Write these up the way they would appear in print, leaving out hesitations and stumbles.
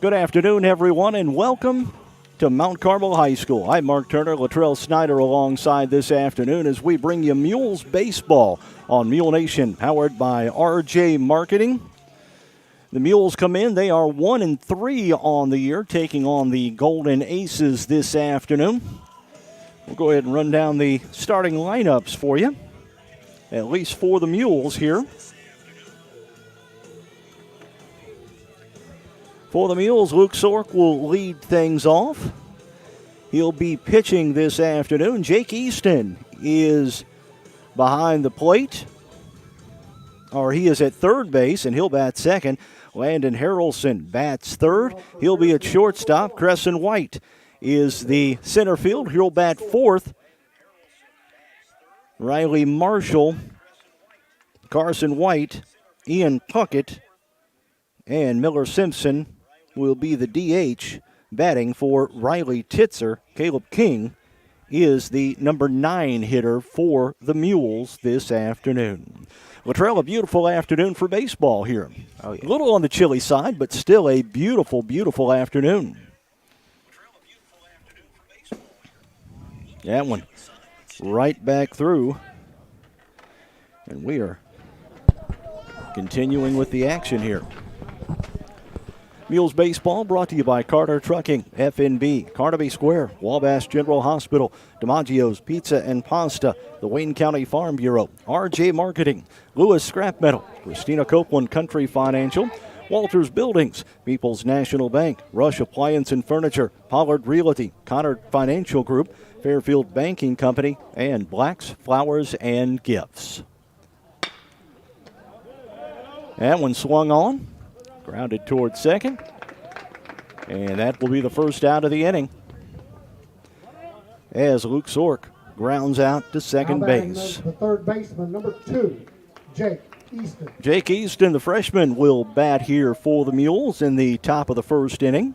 Good afternoon, everyone, and welcome to Mount Carmel High School. I'm Mark Turner, Latrell Snyder alongside this afternoon as we bring you Mules Baseball on Mule Nation, powered by RJ Marketing. The Mules come in. They are 1-3 on the year, taking on the Golden Aces this afternoon. We'll go ahead and run down the starting lineups for you, at least for the Mules here. For the Mules, Luke Sork will lead things off. He'll be pitching this afternoon. Jake Easton is behind the plate, or he is at third base, and he'll bat second. Landon Harrelson bats third. He'll be at shortstop. Crescent White is the center field. He'll bat fourth. Riley Marshall, Carson White, Ian Puckett, and Miller Simpson will be the DH. Batting for Riley Titzer, Caleb King is the number 9 hitter for the Mules this afternoon. Latrell, a beautiful afternoon for baseball here. Oh, yeah. A little on the chilly side, but still a beautiful, beautiful afternoon. That one right back through. And we are continuing with the action here. Mules Baseball brought to you by Carter Trucking, FNB, Carnaby Square, Wabash General Hospital, DiMaggio's Pizza and Pasta, the Wayne County Farm Bureau, RJ Marketing, Lewis Scrap Metal, Christina Copeland Country Financial, Walters Buildings, People's National Bank, Rush Appliance and Furniture, Pollard Realty, Connor Financial Group, Fairfield Banking Company, and Black's Flowers and Gifts. That one swung on. Grounded toward second. And that will be the first out of the inning, as Luke Sork grounds out to second base. The third baseman, number 2, Jake Easton. Jake Easton, the freshman, will bat here for the Mules in the top of the first inning.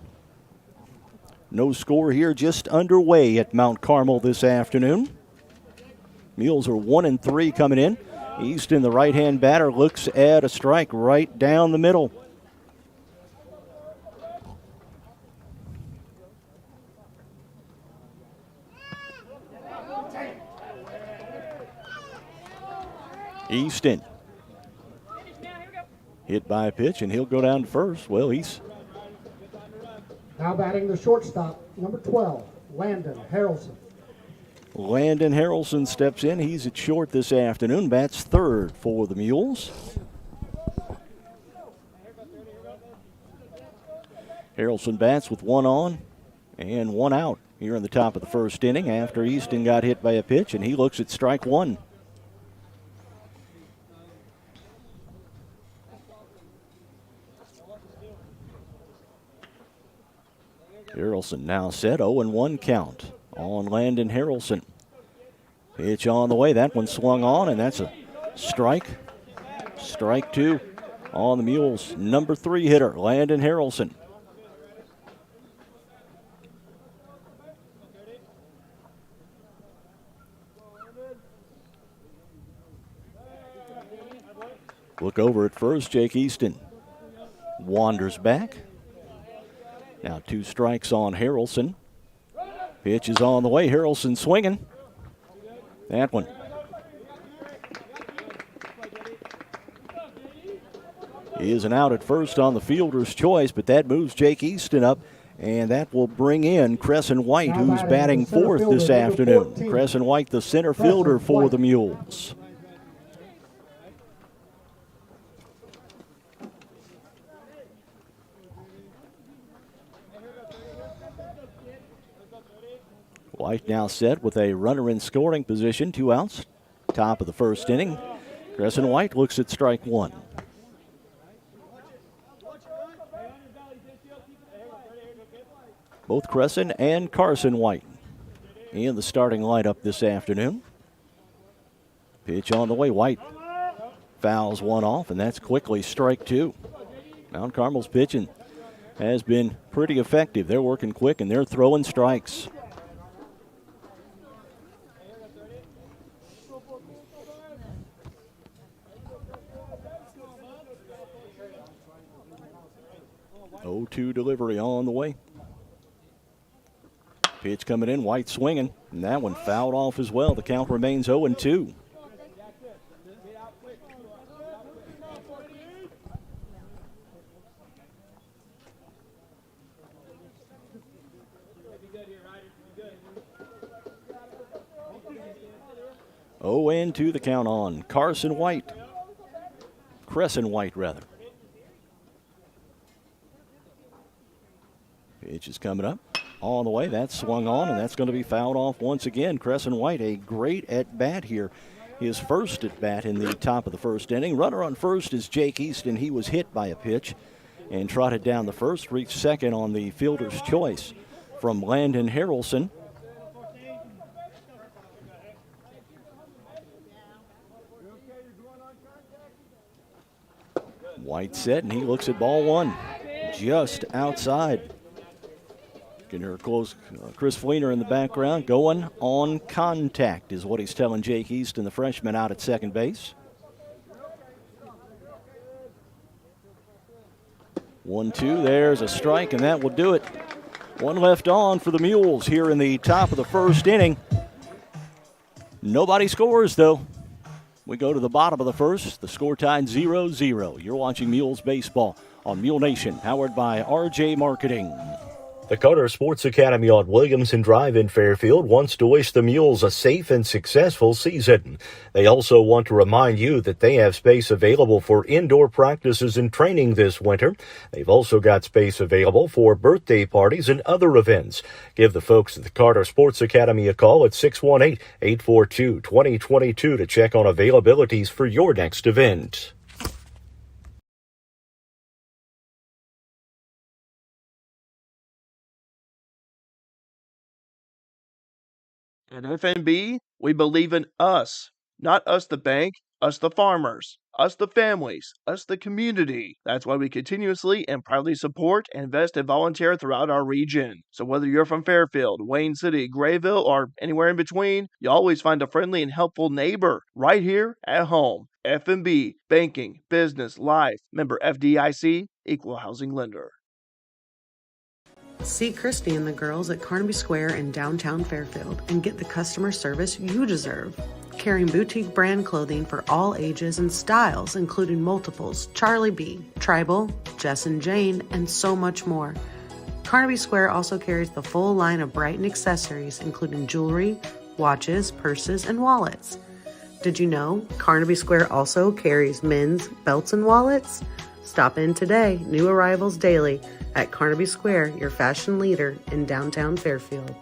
No score here, just underway at Mount Carmel this afternoon. Mules are 1-3 coming in. Easton, the right-hand batter, looks at a strike right down the middle. Easton hit by a pitch, and he'll go down to first. Well, he's now batting the shortstop, number 12, Landon Harrelson. Landon Harrelson steps in. He's at short this afternoon. Bats third for the Mules. Harrelson bats with one on and one out here in the top of the first inning after Easton got hit by a pitch, and he looks at strike one. Harrelson now set, 0-1 count on Landon Harrelson. Pitch on the way. That one swung on, and that's a strike. Strike two on the Mules. Number 3 hitter, Landon Harrelson. Look over at first, Jake Easton wanders back. Now 2 strikes on Harrelson. Pitch is on the way. Harrelson swinging. That one is an out at first on the fielder's choice, but that moves Jake Easton up, and that will bring in Crescent White, who's batting fourth this afternoon. Crescent White, the center fielder for the Mules. White now set with a runner in scoring position, 2 outs, top of the first inning. Crescent White looks at strike one. Both Crescent and Carson White in the starting lineup this afternoon. Pitch on the way. White fouls one off, and that's quickly strike 2. Mount Carmel's pitching has been pretty effective. They're working quick, and they're throwing strikes. 0-2 delivery on the way. Pitch coming in, White swinging, and that one fouled off as well. The count remains 0-2. To the count on Crescent White, rather. Pitch is coming up on the way. That's swung on, and that's going to be fouled off once again. Crescent White, a great at-bat here. His first at-bat in the top of the first inning. Runner on first is Jake Easton. He was hit by a pitch and trotted down the first, reached second on the fielder's choice from Landon Harrelson. White set, and he looks at ball one, just outside. You can hear close Chris Fleener in the background. Going on contact is what he's telling Jake Easton, the freshman out at second base. 1-2, there's a strike, and that will do it. One left on for the Mules here in the top of the first inning. Nobody scores, though. We go to the bottom of the first. The score tied 0-0. You're watching Mules Baseball on Mule Nation, powered by RJ Marketing. The Carter Sports Academy on Williamson Drive in Fairfield wants to wish the Mules a safe and successful season. They also want to remind you that they have space available for indoor practices and training this winter. They've also got space available for birthday parties and other events. Give the folks at the Carter Sports Academy a call at 618-842-2022 to check on availabilities for your next event. At FNB, we believe in us. Not us the bank, us the farmers, us the families, us the community. That's why we continuously and proudly support, invest, and volunteer throughout our region. So whether you're from Fairfield, Wayne City, Grayville, or anywhere in between, you always find a friendly and helpful neighbor right here at home. FNB, banking, business, life. Member FDIC, equal housing lender. See Christy and the girls at Carnaby Square in downtown Fairfield and get the customer service you deserve. Carrying boutique brand clothing for all ages and styles, including multiples, Charlie B, Tribal, Jess and Jane, and so much more. Carnaby Square also carries the full line of Brighton accessories, including jewelry, watches, purses, and wallets. Did you know Carnaby Square also carries men's belts and wallets? Stop in today, new arrivals daily, at Carnaby Square, your fashion leader in downtown Fairfield.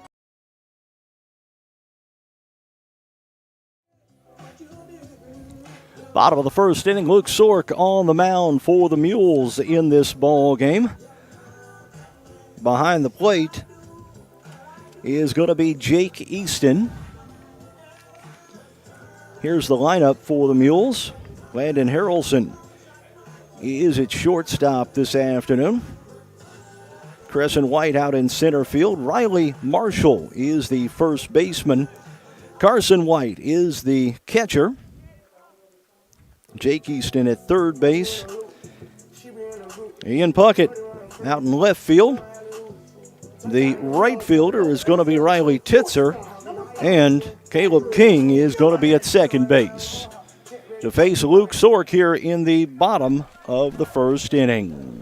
Bottom of the first inning, Luke Sork on the mound for the Mules in this ball game. Behind the plate is going to be Jake Easton. Here's the lineup for the Mules. Landon Harrelson is at shortstop this afternoon. Crescent White out in center field. Riley Marshall is the first baseman. Carson White is the catcher. Jake Easton at third base. Ian Puckett out in left field. The right fielder is going to be Riley Titzer, and Caleb King is going to be at second base to face Luke Sork here in the bottom of the first inning.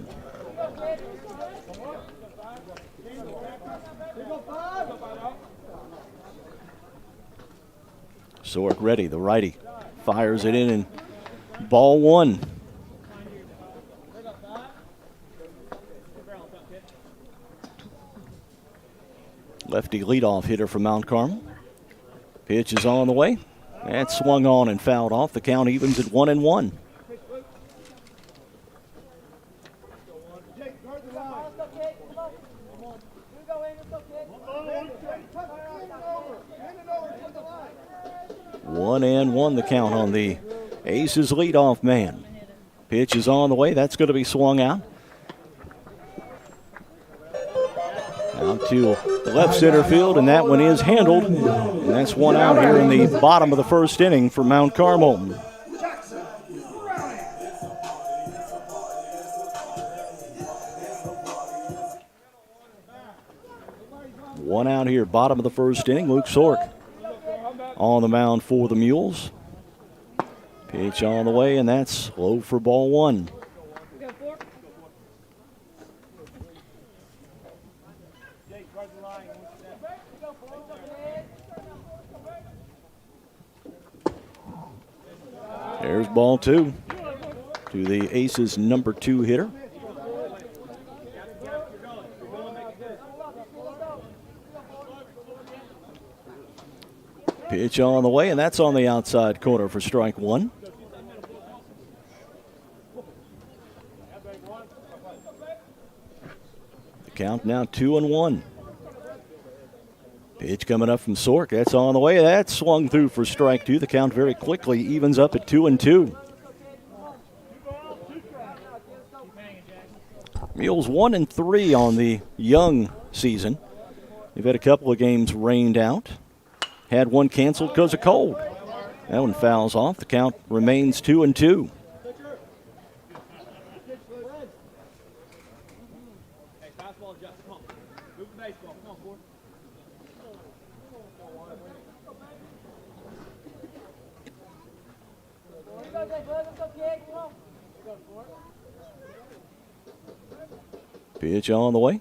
Sork ready, the righty fires it in, and ball one. Lefty leadoff hitter from Mount Carmel. Pitch is on the way. That's swung on and fouled off. The count evens at 1-1. The count on the Aces leadoff man. Pitch is on the way. That's going to be swung out. Out to the left center field, and that one is handled. And that's one out here in the bottom of the first inning for Mount Carmel. One out here, bottom of the first inning. Luke Sork on the mound for the Mules. Pitch on the way, and that's low for ball one. There's ball two to the Aces' number 2 hitter. Pitch on the way, and that's on the outside corner for strike one. The count now 2-1. Pitch coming up from Sork. That's on the way. That's swung through for strike two. The count very quickly evens up at 2-2. Mules 1-3 on the young season. They've had a couple of games rained out. Had one canceled because of cold. That one fouls off. The count remains 2-2. Pitch on the way.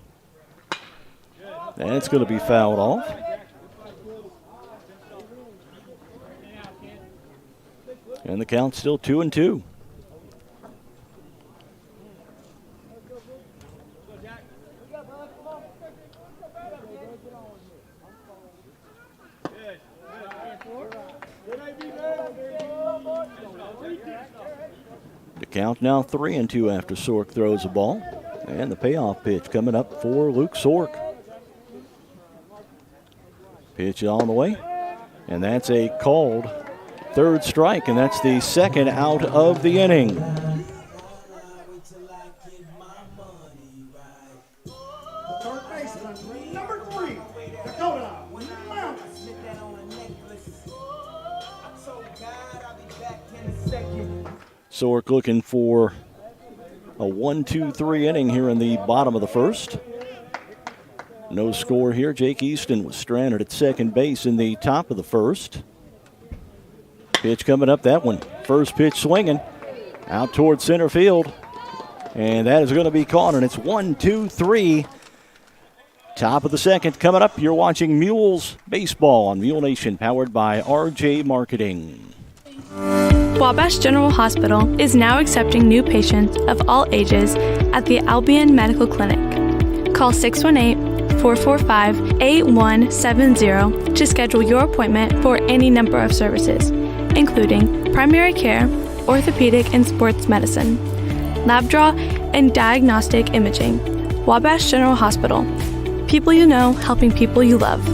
That's going to be fouled off. And the count's still 2-2. The count now 3-2 after Sork throws the ball. And the payoff pitch coming up for Luke Sork. Pitch on the way. And that's a called third strike, and that's the second out of the inning. Third baseman, number 3, Dakota Mount. Sork looking for a 1-2-3 inning here in the bottom of the first. No score here. Jake Easton was stranded at second base in the top of the first. Pitch coming up, that one. First pitch swinging out towards center field. And that is going to be caught, and it's 1-2-3. Top of the second coming up. You're watching Mules Baseball on Mule Nation, powered by RJ Marketing. Wabash General Hospital is now accepting new patients of all ages at the Albion Medical Clinic. Call 618-445-8170 to schedule your appointment for any number of services, including primary care, orthopedic and sports medicine, lab draw, and diagnostic imaging. Wabash General Hospital. People you know, helping people you love.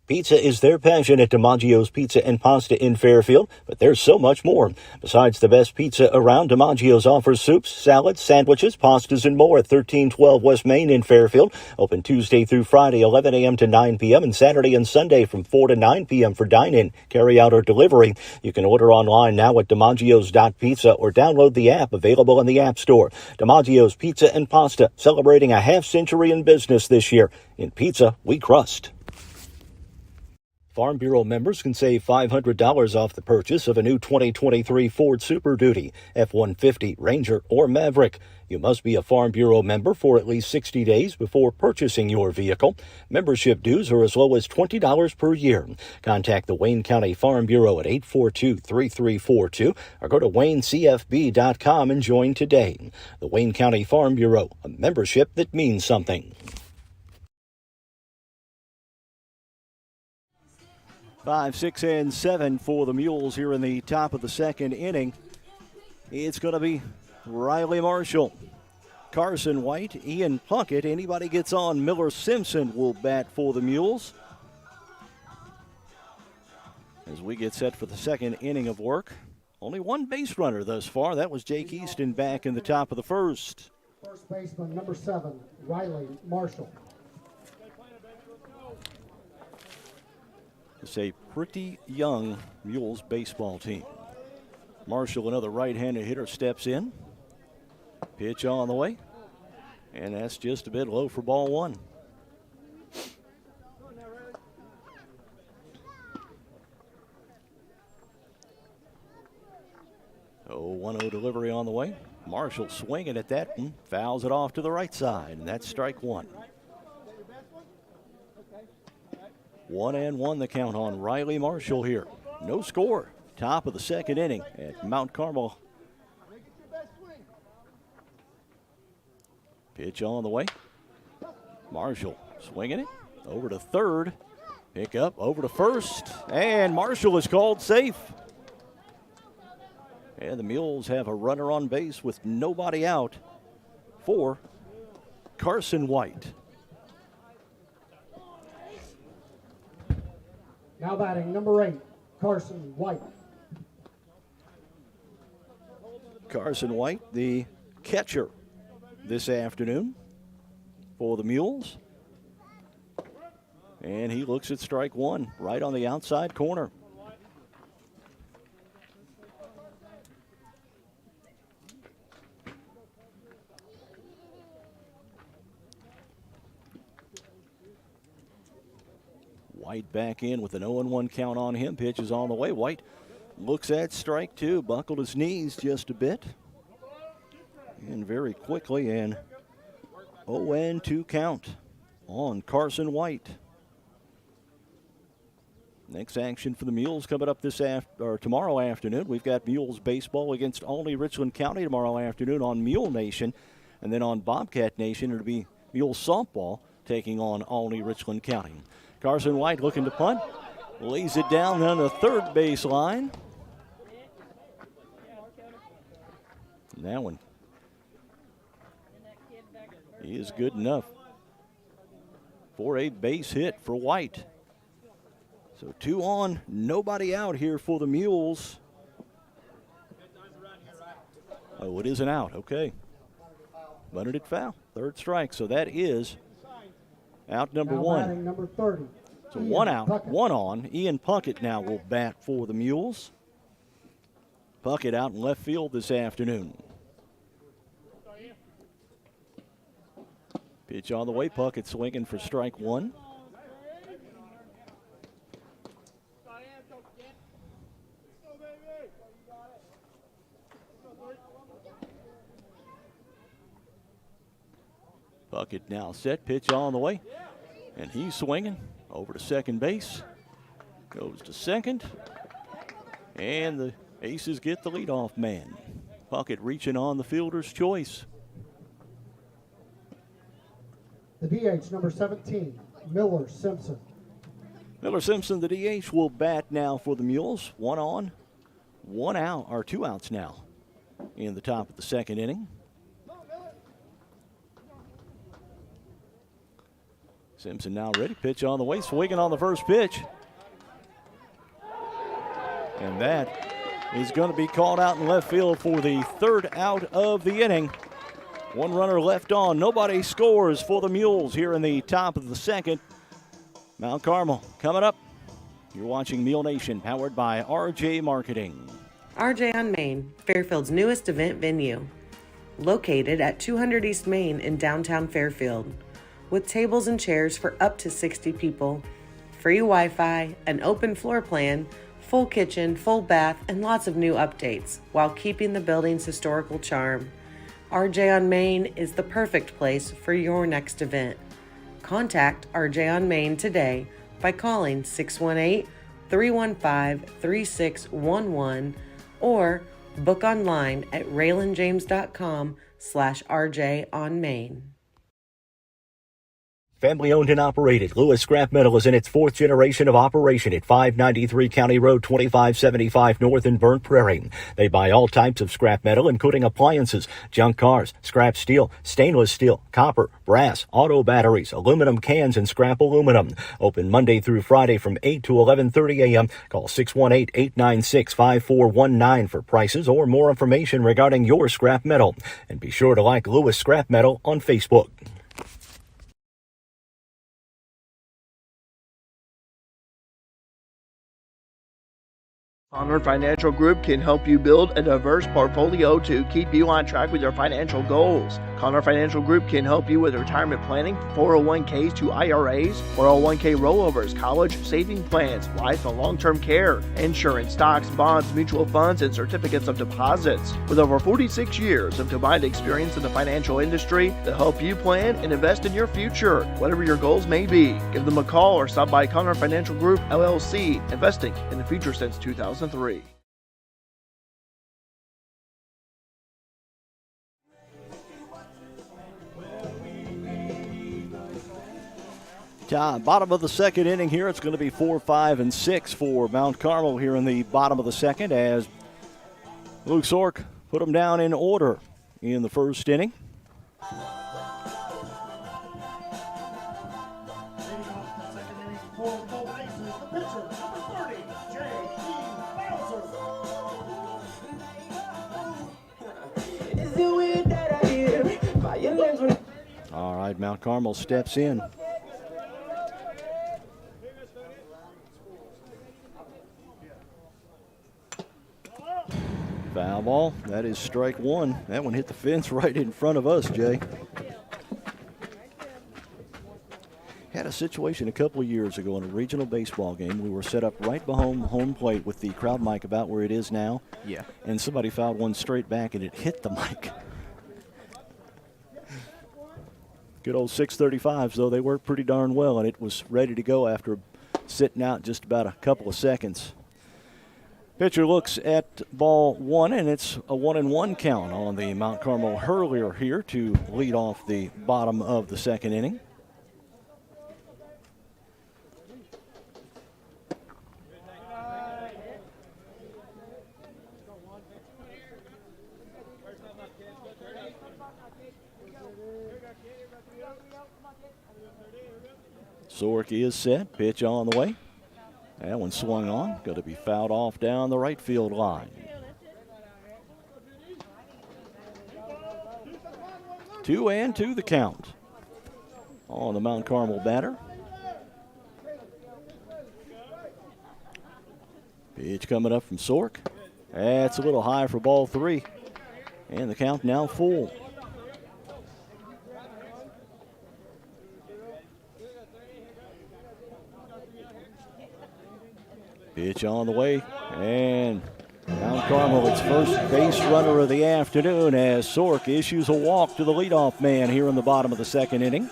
Pizza is their passion at DiMaggio's Pizza and Pasta in Fairfield, but there's so much more. Besides the best pizza around, DiMaggio's offers soups, salads, sandwiches, pastas, and more at 1312 West Main in Fairfield. Open Tuesday through Friday, 11 a.m. to 9 p.m., and Saturday and Sunday from 4 to 9 p.m. for dine-in, carry-out, or delivery. You can order online now at DiMaggio's.pizza or download the app available in the App Store. DiMaggio's Pizza and Pasta, celebrating a half-century in business this year. In pizza, we crust. Farm Bureau members can save $500 off the purchase of a new 2023 Ford Super Duty, F-150, Ranger, or Maverick. You must be a Farm Bureau member for at least 60 days before purchasing your vehicle. Membership dues are as low as $20 per year. Contact the Wayne County Farm Bureau at 842-3342 or go to WayneCFB.com and join today. The Wayne County Farm Bureau, a membership that means something. 5, 6, and 7 for the Mules here in the top of the second inning. It's going to be Riley Marshall, Carson White, Ian Puckett. Anybody gets on, Miller Simpson will bat for the Mules. As we get set for the second inning of work. Only one base runner thus far. That was Jake Easton back in the top of the first. First baseman, number 7, Riley Marshall. It's a pretty young Mules baseball team. Marshall, another right-handed hitter, steps in. Pitch on the way. And that's just a bit low for ball one. 1-0 delivery on the way. Marshall swinging at that one, fouls it off to the right side, and that's strike one. 1-1 the count on Riley Marshall here. No score. Top of the second inning at Mount Carmel. Pitch on the way. Marshall swinging it over to third. Pick up over to first, and Marshall is called safe. And the Mules have a runner on base with nobody out for Carson White. Now batting number 8, Carson White. Carson White, the catcher this afternoon for the Mules. And he looks at strike one right on the outside corner. White back in with an 0-1 count on him. Pitch is on the way. White looks at strike two, buckled his knees just a bit. And very quickly, and 0-2 count on Carson White. Next action for the Mules coming up tomorrow afternoon. We've got Mules baseball against Olney Richland County tomorrow afternoon on Mule Nation. And then on Bobcat Nation, it'll be Mules softball taking on Olney Richland County. Carson White looking to punt. Lays it down on the third base line. And that one is good enough for a base hit for White. So 2 on, nobody out here for the Mules. Oh, it is an out, okay. Bunted it foul, third strike. So that is out number now one. Batting number 30. So Ian 1 out, Puckett. 1 on. Ian Puckett now will bat for the Mules. Puckett out in left field this afternoon. Pitch on the way. Puckett swinging for strike one. Puckett now set. Pitch on the way. And he's swinging over to second base. Goes to second. And the Aces get the leadoff man. Puckett reaching on the fielder's choice. The DH number 17, Miller Simpson. Miller Simpson, the DH, will bat now for the Mules. 1 on, 1 out, or 2 outs now in the top of the second inning. Simpson now ready. Pitch on the way. Swinging on the first pitch. And that is going to be called out in left field for the third out of the inning. 1 runner left on. Nobody scores for the Mules here in the top of the second. Mount Carmel coming up. You're watching Mule Nation, powered by RJ Marketing. RJ on Main, Fairfield's newest event venue. Located at 200 East Main in downtown Fairfield. With tables and chairs for up to 60 people. Free Wi-Fi, an open floor plan, full kitchen, full bath, and lots of new updates, while keeping the building's historical charm. RJ on Main is the perfect place for your next event. Contact RJ on Main today by calling 618-315-3611 or book online at raylanjames.com/RJ on Main. Family owned and operated, Lewis Scrap Metal is in its 4th generation of operation at 593 County Road 2575 North in Burnt Prairie. They buy all types of scrap metal, including appliances, junk cars, scrap steel, stainless steel, copper, brass, auto batteries, aluminum cans, and scrap aluminum. Open Monday through Friday from 8 to 11:30 a.m. Call 618-896-5419 for prices or more information regarding your scrap metal. And be sure to like Lewis Scrap Metal on Facebook. Conrad Financial Group can help you build a diverse portfolio to keep you on track with your financial goals. Conrad Financial Group can help you with retirement planning, 401ks to IRAs, 401k rollovers, college saving plans, life and long-term care, insurance, stocks, bonds, mutual funds, and certificates of deposits. With over 46 years of combined experience in the financial industry, they'll help you plan and invest in your future, whatever your goals may be. Give them a call or stop by Conrad Financial Group, LLC, investing in the future since 2003. Bottom of the second inning here. It's going to be 4, 5, and 6 for Mount Carmel here in the bottom of the second as Luke Sork put them down in order in the first inning. All right, Mount Carmel steps in. Foul ball. That is strike one. That one hit the fence right in front of us, Jay. Had a situation a couple of years ago in a regional baseball game. We were set up right behind home plate with the crowd mic about where it is now. Yeah. And somebody fouled one straight back and it hit the mic. Good old 635s, though. They worked pretty darn well, and it was ready to go after sitting out just about a couple of seconds. Pitcher looks at ball one, and it's a 1-1 count on the Mount Carmel hurler here to lead off the bottom of the second inning. Sork is set. Pitch on the way. That one swung on. Going to be fouled off down the right field line. 2-2 the count on the Mount Carmel batter. Pitch coming up from Sork. That's a little high for ball three. And the count now full. Pitch on the way, and Mount Carmel, its first base runner of the afternoon, as Sork issues a walk to the leadoff man here in the bottom of the second inning.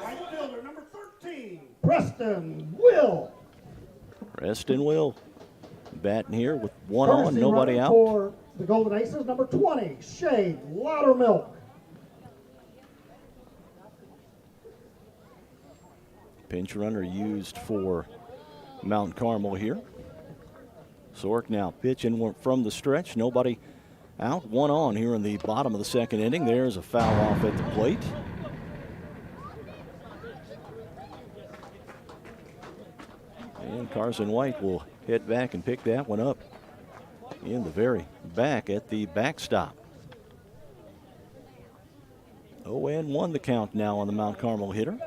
Right fielder, number 13, Preston Will. Preston Will batting here with one on, Courtesy nobody runner out. For the Golden Aces, number 20, Shade Loudermilk. Pinch runner used for Mount Carmel here. Sork now pitching from the stretch. Nobody out. One on here in the bottom of the second inning. There's a foul off at the plate. And Carson White will head back and pick that one up in the very back at the backstop. 0-1 the count now on the Mount Carmel hitter.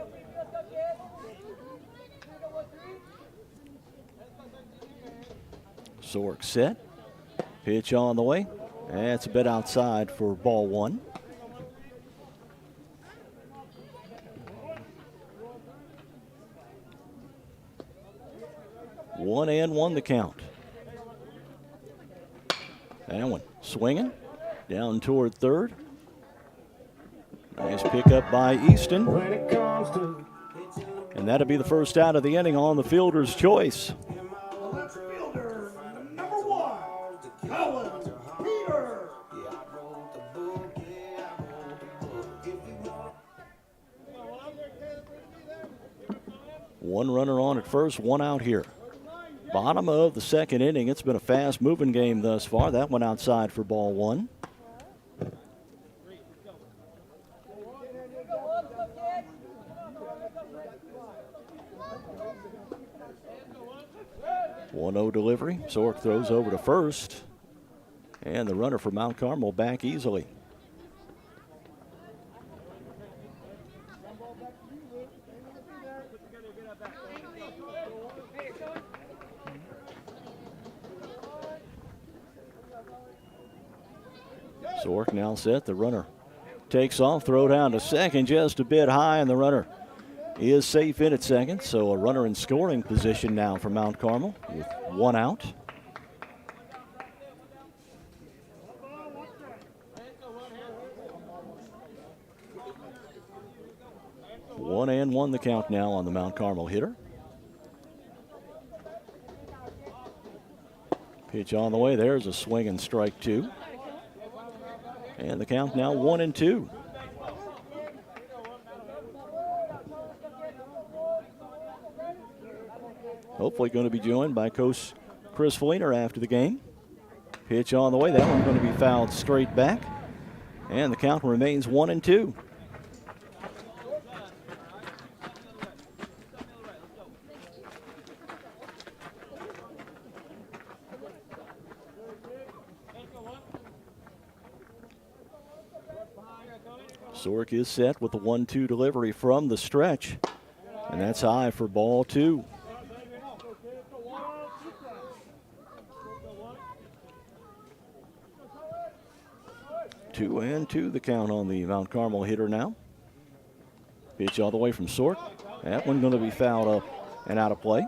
Sork set. Pitch on the way. That's a bit outside for ball one. One and one the count. That one swinging down toward third. Nice pickup by Easton. And that'll be the first out of the inning on the fielder's choice. Left fielder, number 1, Colin Peter. One runner on at first, one out here. Bottom of the second inning. It's been a fast-moving game thus far. That one outside for ball one. One-0 delivery. Sork throws over to first. And the runner for Mount Carmel back easily. Sork now set. The runner takes off, throw down to second, just a bit high, and the runner is safe in at second. So a runner in scoring position now for Mount Carmel with one out. One and one the count now on the Mount Carmel hitter. Pitch on the way. There's a swing and strike two. And the count now 1-2. Hopefully going to be joined by Coach Chris Fleener after the game. Pitch on the way. That one's going to be fouled straight back. And the count remains 1-2. Sork is set with the 1-2 delivery from the stretch. And that's high for ball two. Two and two the count on the Mount Carmel hitter now. Pitch all the way from Sork. That one going to be fouled up and out of play.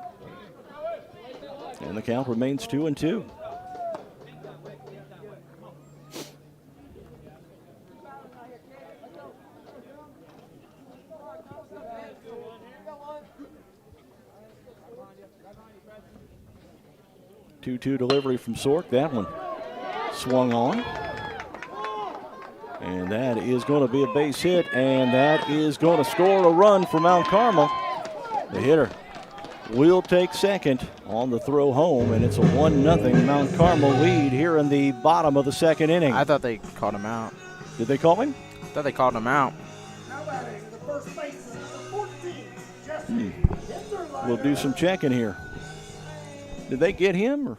And the count remains 2-2. Two-two delivery from Sork. That one swung on. And that is going to be a base hit, and that is going to score a run for Mount Carmel. The hitter will take second on the throw home, and it's a 1-0 Mount Carmel lead here in the bottom of the second inning. I thought they called him out. Did they call him? I thought they called him out. We'll do some checking here. Did they get him, or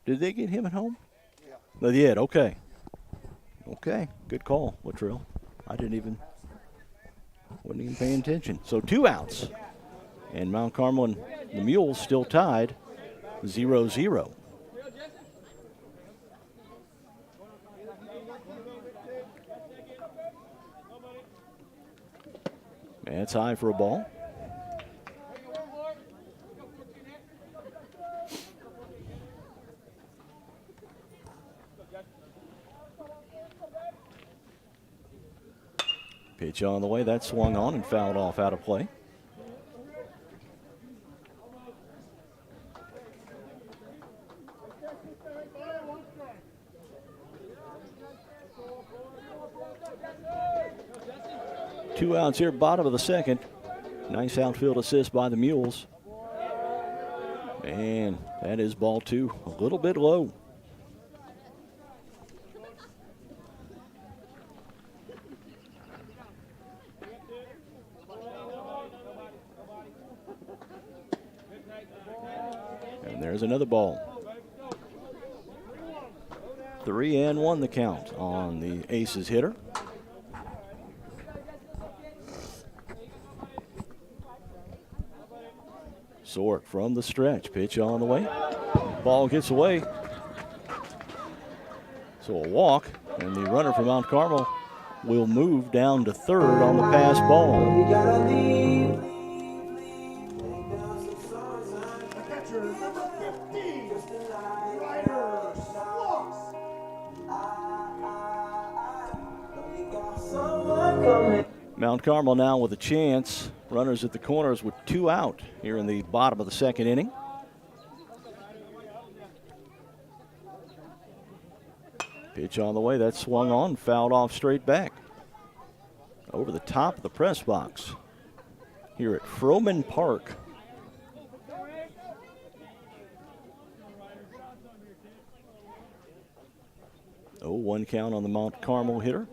did they get him at home? Yeah. They did, okay. Okay, good call, Latrell. Wasn't even paying attention. So 2 outs. And Mount Carmel and the Mules still tied 0-0. That's high for a ball. Pitch on the way. That swung on and fouled off out of play. Two outs here, bottom of the second. Nice outfield assist by the Mules. And that is ball two, a little bit low. And there's another ball. 3-1 the count on the Aces hitter. Sork from the stretch. Pitch on the way. Ball gets away. So a walk, and the runner from Mount Carmel will move down to third on the pass ball. Mount Carmel now with a chance. Runners at the corners with 2 out here in the bottom of the second inning. Pitch on the way. That swung on, fouled off straight back. Over the top of the press box here at Froman Park. Oh, 1 count on the Mount Carmel hitter.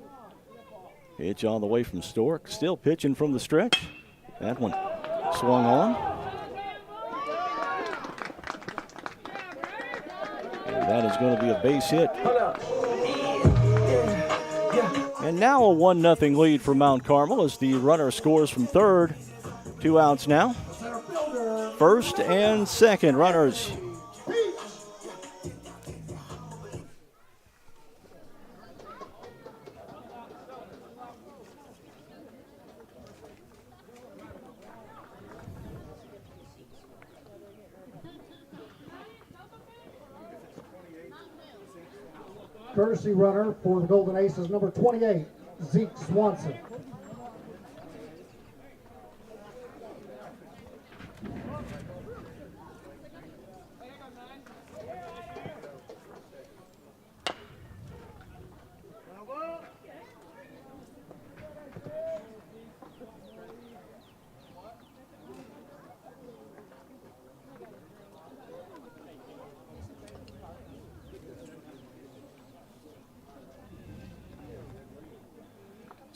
Pitch on the way from Stork. Still pitching from the stretch. That one swung on. And that is going to be a base hit. And now a 1-0 lead for Mount Carmel as the runner scores from third. 2 outs now. First and second runners. Courtesy runner for the Golden Aces, number 28, Zeke Swanson.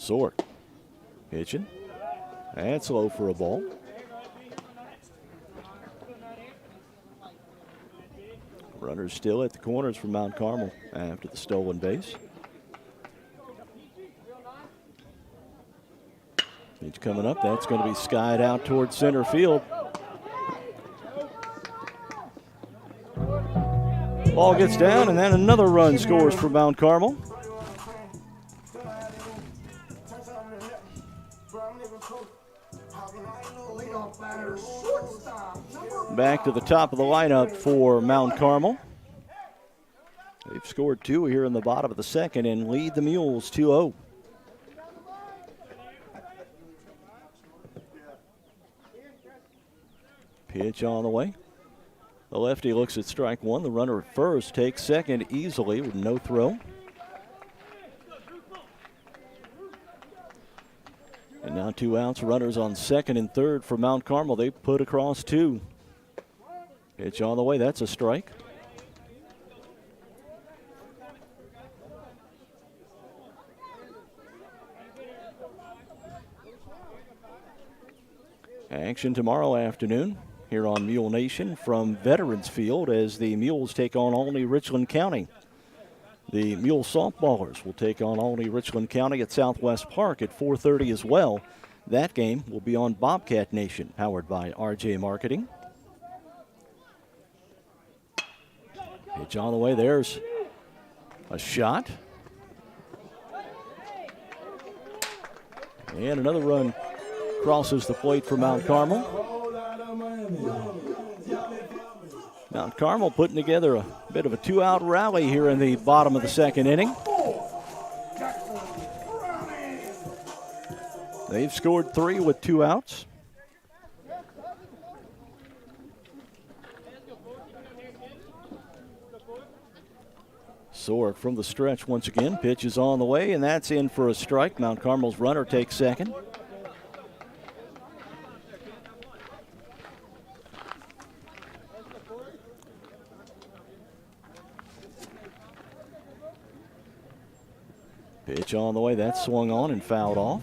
Sork pitching. That's low for a ball. Runners still at the corners for Mount Carmel after the stolen base. Pitch coming up. That's going to be skied out towards center field. Ball gets down, and then another run scores for Mount Carmel. Back to the top of the lineup for Mount Carmel. They've scored 2 here in the bottom of the second and lead the Mules 2-0. Pitch on the way. The lefty looks at strike one. The runner at first takes second easily with no throw. And now 2 outs, runners on second and third for Mount Carmel. They put across 2. Pitch on the way, that's a strike. Action tomorrow afternoon here on Mule Nation from Veterans Field as the Mules take on Olney Richland County. The Mule softballers will take on Olney Richland County at Southwest Park at 4:30 as well. That game will be on Bobcat Nation, powered by RJ Marketing. Pitch on the way, there's a shot. And another run crosses the plate for Mount Carmel. Mount Carmel putting together a bit of a 2-out rally here in the bottom of the second inning. They've scored 3 with 2 outs. Sork from the stretch once again. Pitch is on the way, and that's in for a strike. Mount Carmel's runner takes second. Pitch on the way, that's swung on and fouled off.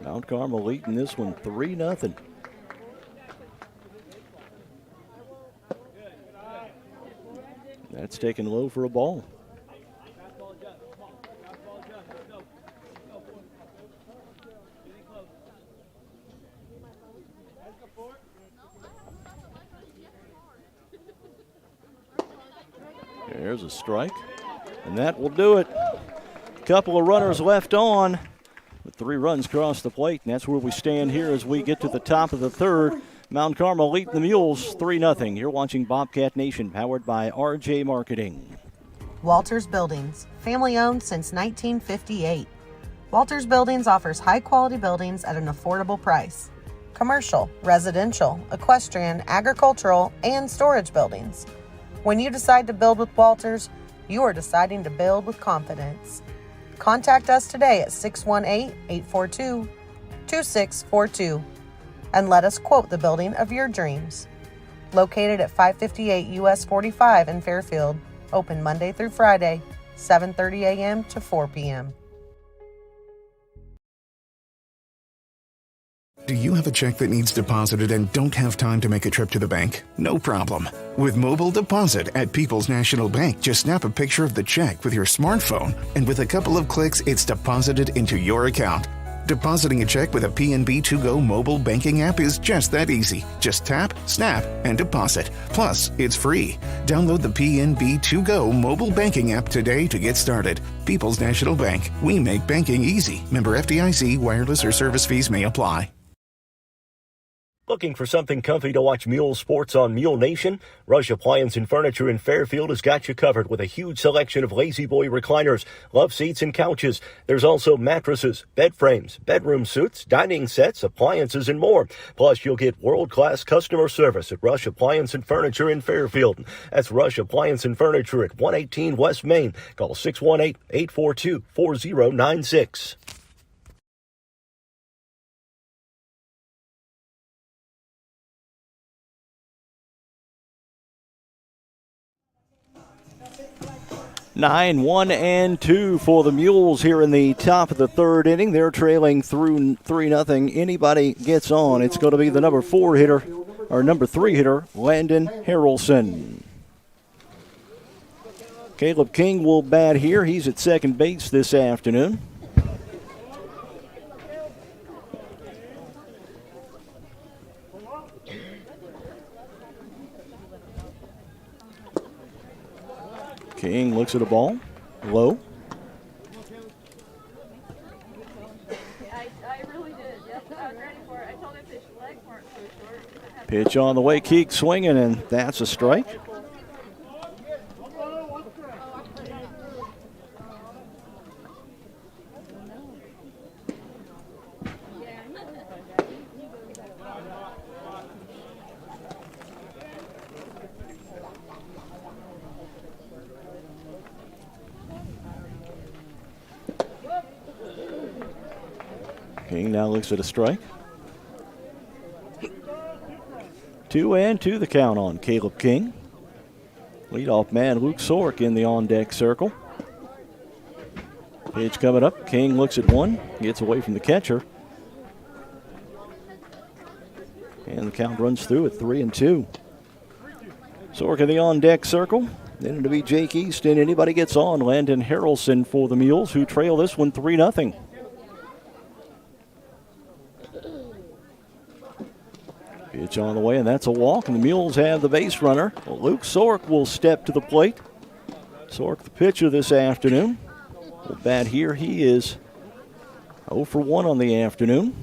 Mount Carmel leading this one 3-0. That's taken low for a ball. There's a strike, and that will do it. Couple of runners left on, with 3 runs across the plate, and that's where we stand here as we get to the top of the third. Mount Carmel leading the Mules 3-0. You're watching Bobcat Nation, powered by RJ Marketing. Walters Buildings, family owned since 1958. Walters Buildings offers high-quality buildings at an affordable price. Commercial, residential, equestrian, agricultural, and storage buildings. When you decide to build with Walters, you are deciding to build with confidence. Contact us today at 618-842-2642 and let us quote the building of your dreams. Located at 558 US 45 in Fairfield, open Monday through Friday, 7:30 a.m. to 4 p.m. Do you have a check that needs deposited and don't have time to make a trip to the bank? No problem. With mobile deposit at People's National Bank, just snap a picture of the check with your smartphone, and with a couple of clicks, it's deposited into your account. Depositing a check with a PNB 2Go mobile banking app is just that easy. Just tap, snap, and deposit. Plus, it's free. Download the PNB 2Go mobile banking app today to get started. People's National Bank. We make banking easy. Member FDIC. Wireless or service fees may apply. Looking for something comfy to watch Mule sports on Mule Nation? Rush Appliance and Furniture in Fairfield has got you covered with a huge selection of Lazy Boy recliners, love seats, and couches. There's also mattresses, bed frames, bedroom suites, dining sets, appliances, and more. Plus, you'll get world-class customer service at Rush Appliance and Furniture in Fairfield. That's Rush Appliance and Furniture at 118 West Main. Call 618-842-4096. Nine, 1-2 for the Mules here in the top of the third inning. They're trailing through 3-0. Anybody gets on, it's going to be the number 3 hitter, Landon Harrelson. Caleb King will bat here. He's at second base this afternoon. King looks at a ball, low. Pitch on the way, Keek swinging, and that's a strike. King now looks at a strike. 2-2 the count on Caleb King. Leadoff man Luke Sork in the on-deck circle. Pitch coming up. King looks at one, gets away from the catcher. And the count runs through at 3-2. Sork in the on-deck circle. Then it'll be Jake Easton. Anybody gets on, Landon Harrelson for the Mules, who trail this one 3-0. Pitch on the way, and that's a walk, and the Mules have the base runner. Luke Sork will step to the plate. Sork, the pitcher this afternoon, will bat here. He is 0 for 1 on the afternoon.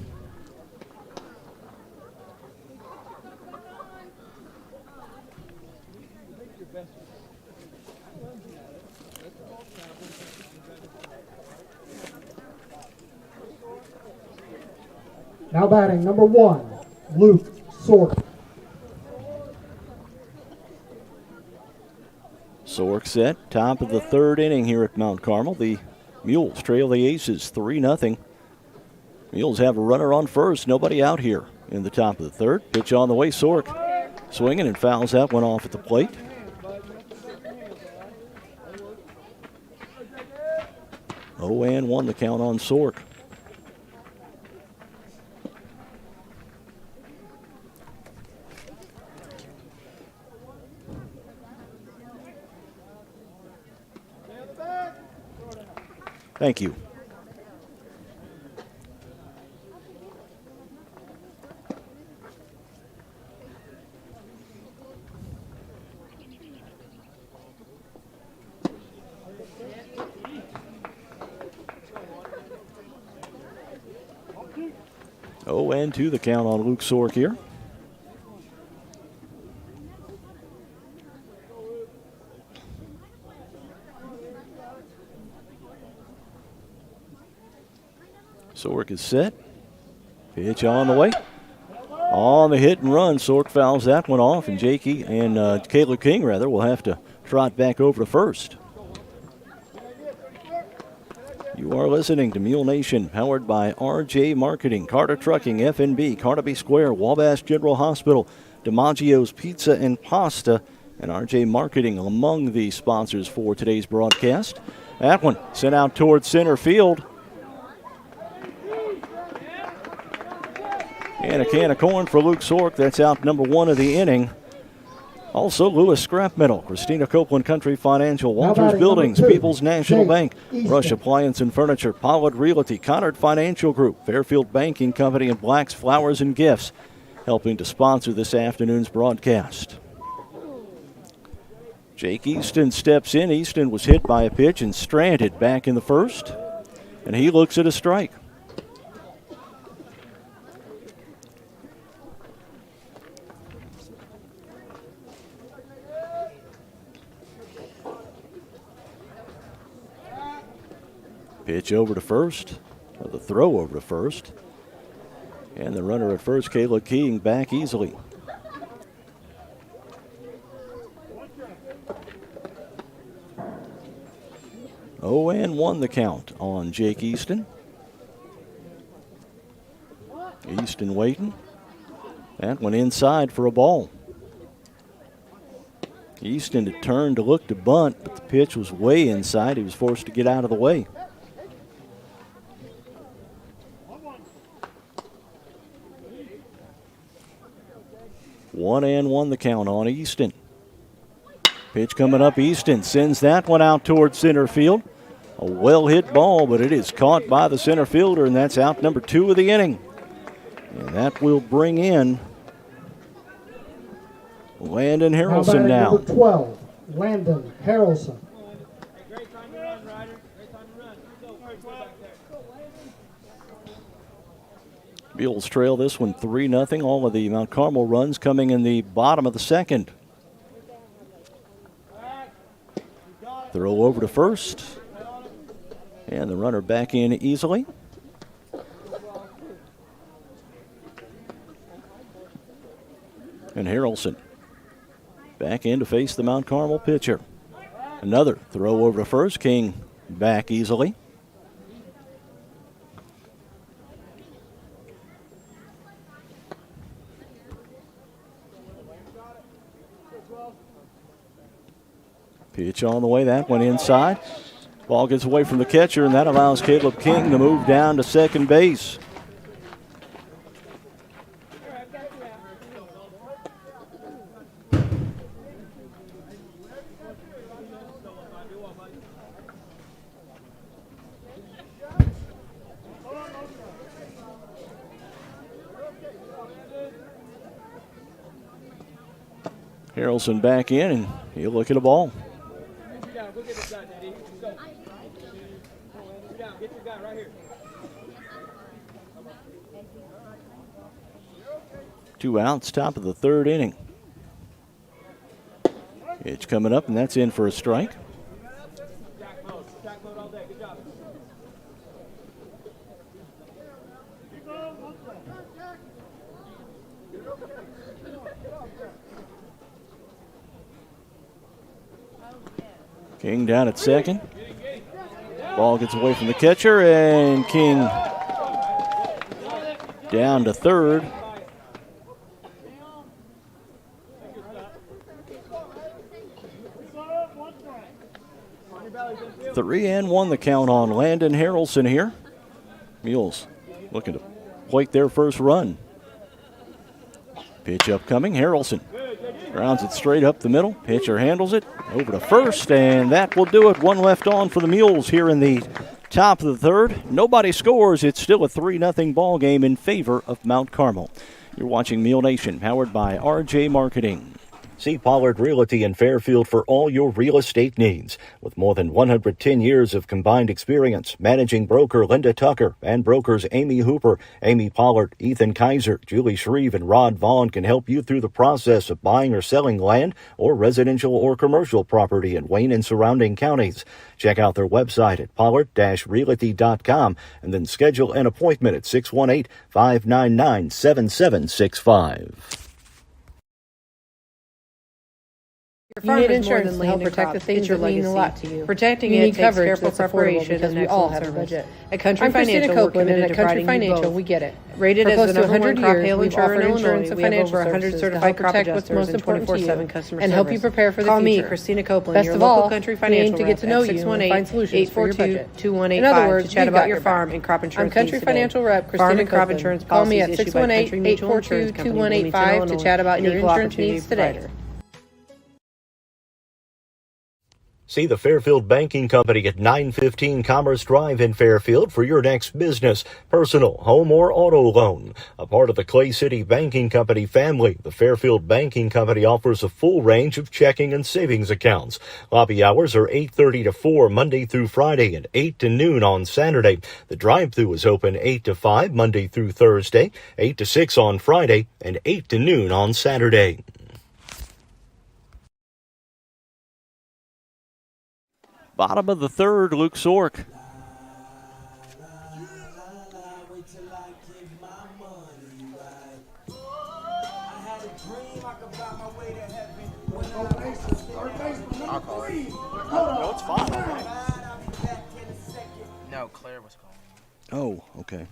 Now batting number 1, Luke Sork. Sork set, top of the third inning here at Mount Carmel. The Mules trail the Aces 3-0. Mules have a runner on first, nobody out here in the top of the third. Pitch on the way, Sork swinging and fouls that one off at the plate. Oh, and 1 the count on Sork. Thank you. Oh, and 2 the count on Luke Sork here. Sork is set. Pitch on the way. On the hit and run, Sork fouls that one off, and Jakey and Caleb King will have to trot back over to first. You are listening to Mule Nation, powered by RJ Marketing, Carter Trucking, FNB, Carnaby Square, Wabash General Hospital, DiMaggio's Pizza and Pasta, and RJ Marketing among the sponsors for today's broadcast. That one sent out towards center field. And a can of corn for Luke Sork. That's out number 1 of the inning. Also, Lewis Scrap Metal, Christina Copeland Country Financial, Walters Buildings, People's National Bank, Rush Appliance and Furniture, Pollard Realty, Conard Financial Group, Fairfield Banking Company, and Black's Flowers and Gifts, helping to sponsor this afternoon's broadcast. Jake Easton steps in. Easton was hit by a pitch and stranded back in the first, and he looks at a strike. Pitch over to first, or the throw over to first. And the runner at first, Kayla King, back easily. Oh, and 1 the count on Jake Easton. Easton waiting. That went inside for a ball. Easton had turned to look to bunt, but the pitch was way inside. He was forced to get out of the way. One and 1 the count on Easton. Pitch coming up. Easton sends that one out towards center field. A well-hit ball, but it is caught by the center fielder, and that's out number 2 of the inning. And that will bring in Landon Harrelson now. Number 12, Landon Harrelson. Mules trail this one 3-0. All of the Mount Carmel runs coming in the bottom of the second. Throw over to first. And the runner back in easily. And Harrelson back in to face the Mount Carmel pitcher. Another throw over to first. King back easily. Pitch on the way. That went inside. Ball gets away from the catcher, and that allows Caleb King to move down to second base. Harrelson back in, and he'll look at a ball. Two outs, top of the third inning. Pitch coming up, and that's in for a strike. King down at second. Ball gets away from the catcher, and King down to third. Three and 1 the count on Landon Harrelson here. Mules looking to plate their first run. Pitch upcoming. Harrelson grounds it straight up the middle. Pitcher handles it over to first, and that will do it. One left on for the Mules here in the top of the third. Nobody scores. It's still a 3-0 ball game in favor of Mount Carmel. You're watching Mule Nation, powered by RJ Marketing. See Pollard Realty in Fairfield for all your real estate needs. With more than 110 years of combined experience, managing broker Linda Tucker and brokers Amy Hooper, Amy Pollard, Ethan Kaiser, Julie Shreve, and Rod Vaughn can help you through the process of buying or selling land or residential or commercial property in Wayne and surrounding counties. Check out their website at pollard-realty.com and then schedule an appointment at 618-599-7765. You need insurance to help protect the things that mean a lot to you. Protecting you it need takes coverage careful that's affordable preparation because and we all excellent have a service. budget. At Country I'm Christina Financial, we're Copeland, and committed at to Country providing you Financial, both. we get it. Rated For as close the to number 100 one crop years, hail we've insurer in offered insurance Illinois. and We have financial over 100 services to certified help crop protect what's adjusters most and important to you 24/7 customer and help you service. prepare for the Call future. me, Christina Copeland, Best your of local all, Country we aim Financial to rep get to at know you and find solutions for your budget. 618-2185 In other words, to chat we've about got your your farm back. and crop insurance I'm Country needs today. Financial Rep Farm Christina and crop Copeland. insurance Call me at policies issued by Country Mutual Insurance Company, Bloomington, 618-842-2185 to Illinois, chat about your an equal insurance opportunity needs today. provider. See the Fairfield Banking Company at 915 Commerce Drive in Fairfield for your next business, personal, home, or auto loan. A part of the Clay City Banking Company family, the Fairfield Banking Company offers a full range of checking and savings accounts. Lobby hours are 8:30 to 4 Monday through Friday and 8 to noon on Saturday. The drive-thru is open 8 to 5 Monday through Thursday, 8 to 6 on Friday, and 8 to noon on Saturday. Bottom of the third, Luke Sork. I'll call it. No, it's fine. No, Claire was calling. Oh, okay.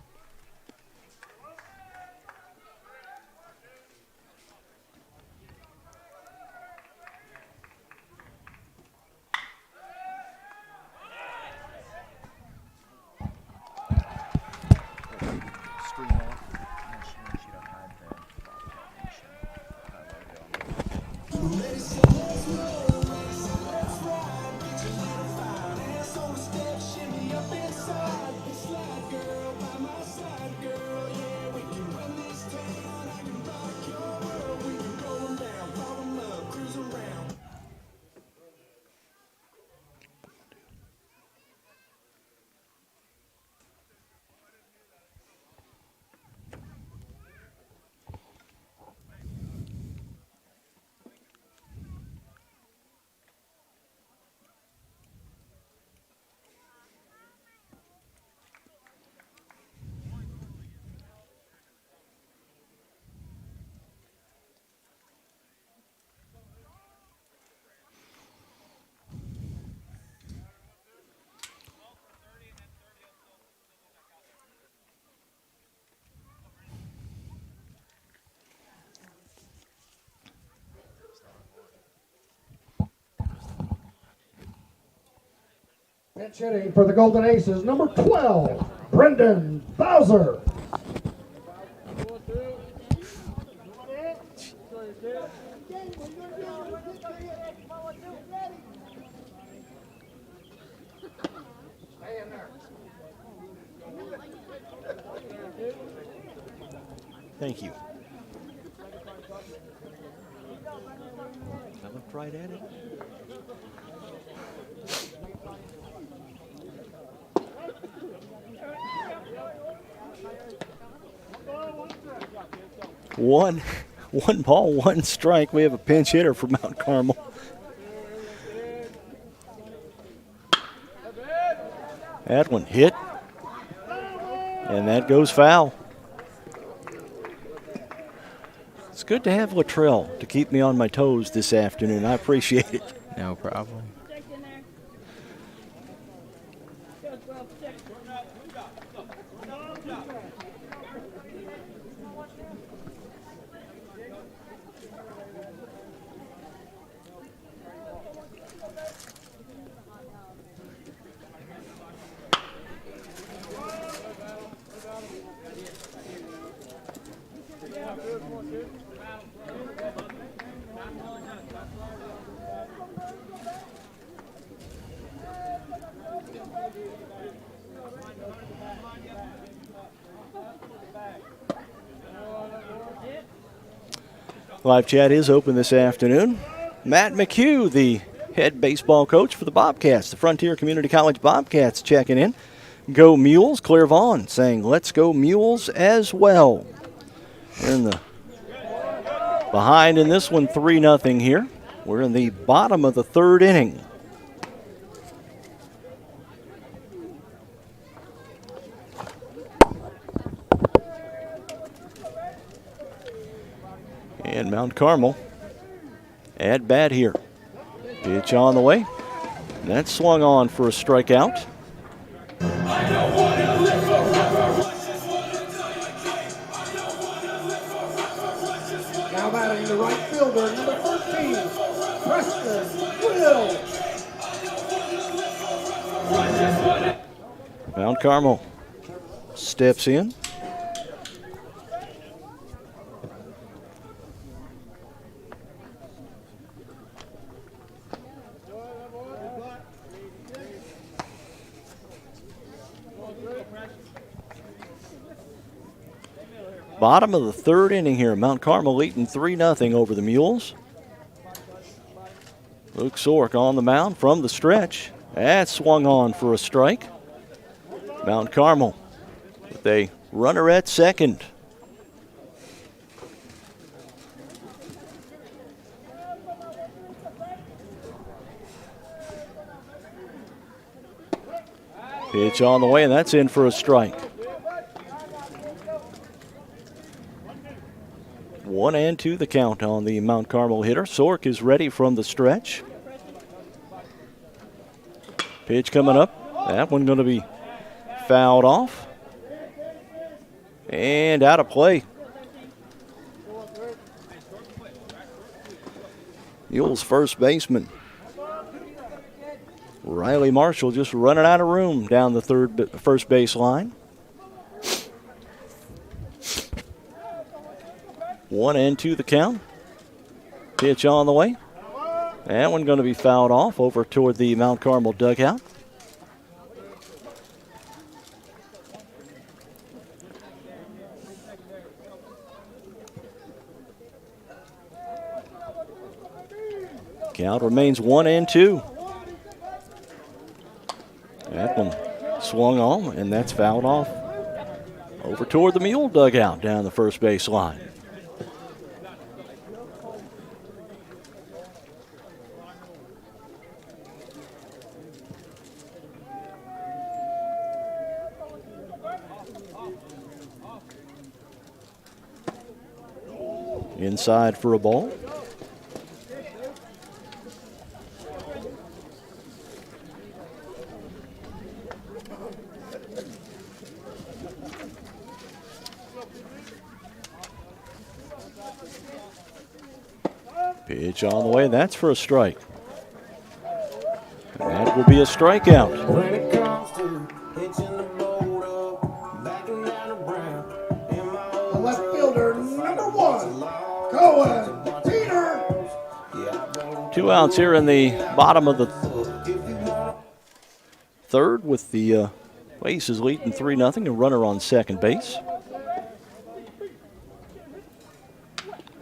Pinch hitting for the Golden Aces, number 12, Brendan Bowser. Thank you. I looked right at it. One ball, one strike. We have a pinch hitter for Mount Carmel. That one hit, and that goes foul. It's good to have Luttrell to keep me on my toes this afternoon. I appreciate it. No problem. Live chat is open this afternoon. Matt McHugh, the head baseball coach for the Bobcats, the Frontier Community College Bobcats, checking in. Go Mules. Claire Vaughn saying, let's go Mules as well. We're in the behind in this one, 3-0 here. We're in the bottom of the third inning. And Mount Carmel at bat here. Pitch on the way. That swung on for a strikeout. Now batting the right fielder, number 13, Preston Will. Mount Carmel steps in. Bottom of the third inning here. Mount Carmel leading 3-0 over the Mules. Luke Sork on the mound from the stretch. That swung on for a strike. Mount Carmel with a runner at second. Pitch on the way, and that's in for a strike. 1-2 the count on the Mount Carmel hitter. Sork is ready from the stretch. Pitch coming up. That one going to be fouled off. And out of play. Mules first baseman Riley Marshall just running out of room down the first base line. 1-2 the count. Pitch on the way. That one going to be fouled off over toward the Mount Carmel dugout. Count remains 1-2. That one swung on, and that's fouled off over toward the Mule dugout down the first base line. Inside for a ball. Pitch on the way, that's for a strike. And that will be a strikeout. When it comes to hitching the boat up, backing down the ramp, in my The old left truck, fielder, number 1, Cohen Peter. 2 outs here in the bottom of the third with the Aces leading 3-0, a runner on second base.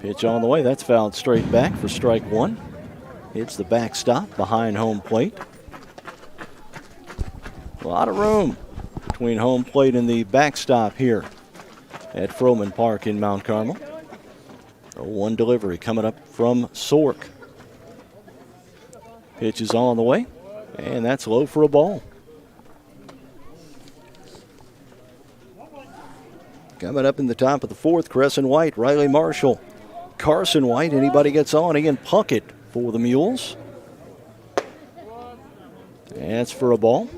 Pitch on the way, that's fouled straight back for strike one. Hits the backstop behind home plate. A lot of room between home plate and the backstop here at Froman Park in Mount Carmel. A 1 delivery coming up from Sork. Pitch is on the way, and that's low for a ball. Coming up in the top of the fourth, Crescent White, Riley Marshall, Carson White. Anybody gets on, Ian Puckett for the Mules. That's for a ball.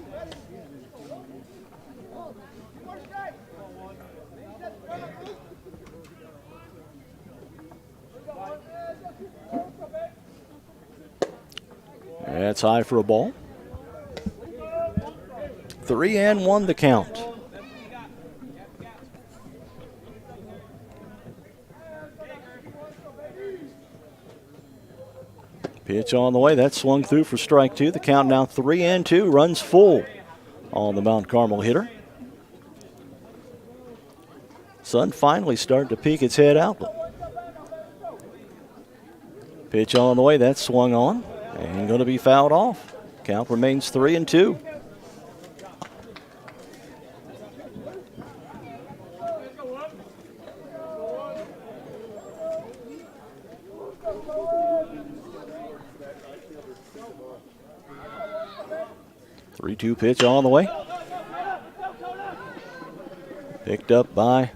That's high for a ball. 3-1 the count. Pitch on the way. That swung through for strike two. The count now 3-2. Runs full on the Mount Carmel hitter. Sun finally starting to peek its head out. Pitch on the way. That swung on and going to be fouled off. Count remains 3-2. Three-two pitch on the way. Picked up by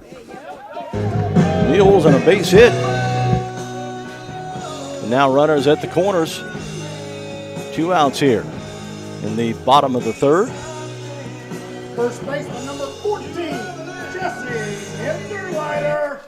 Mules and a base hit. And now runners at the corners. 2 outs here in the bottom of the third. First baseman number 14, Jesse Hinderleiter.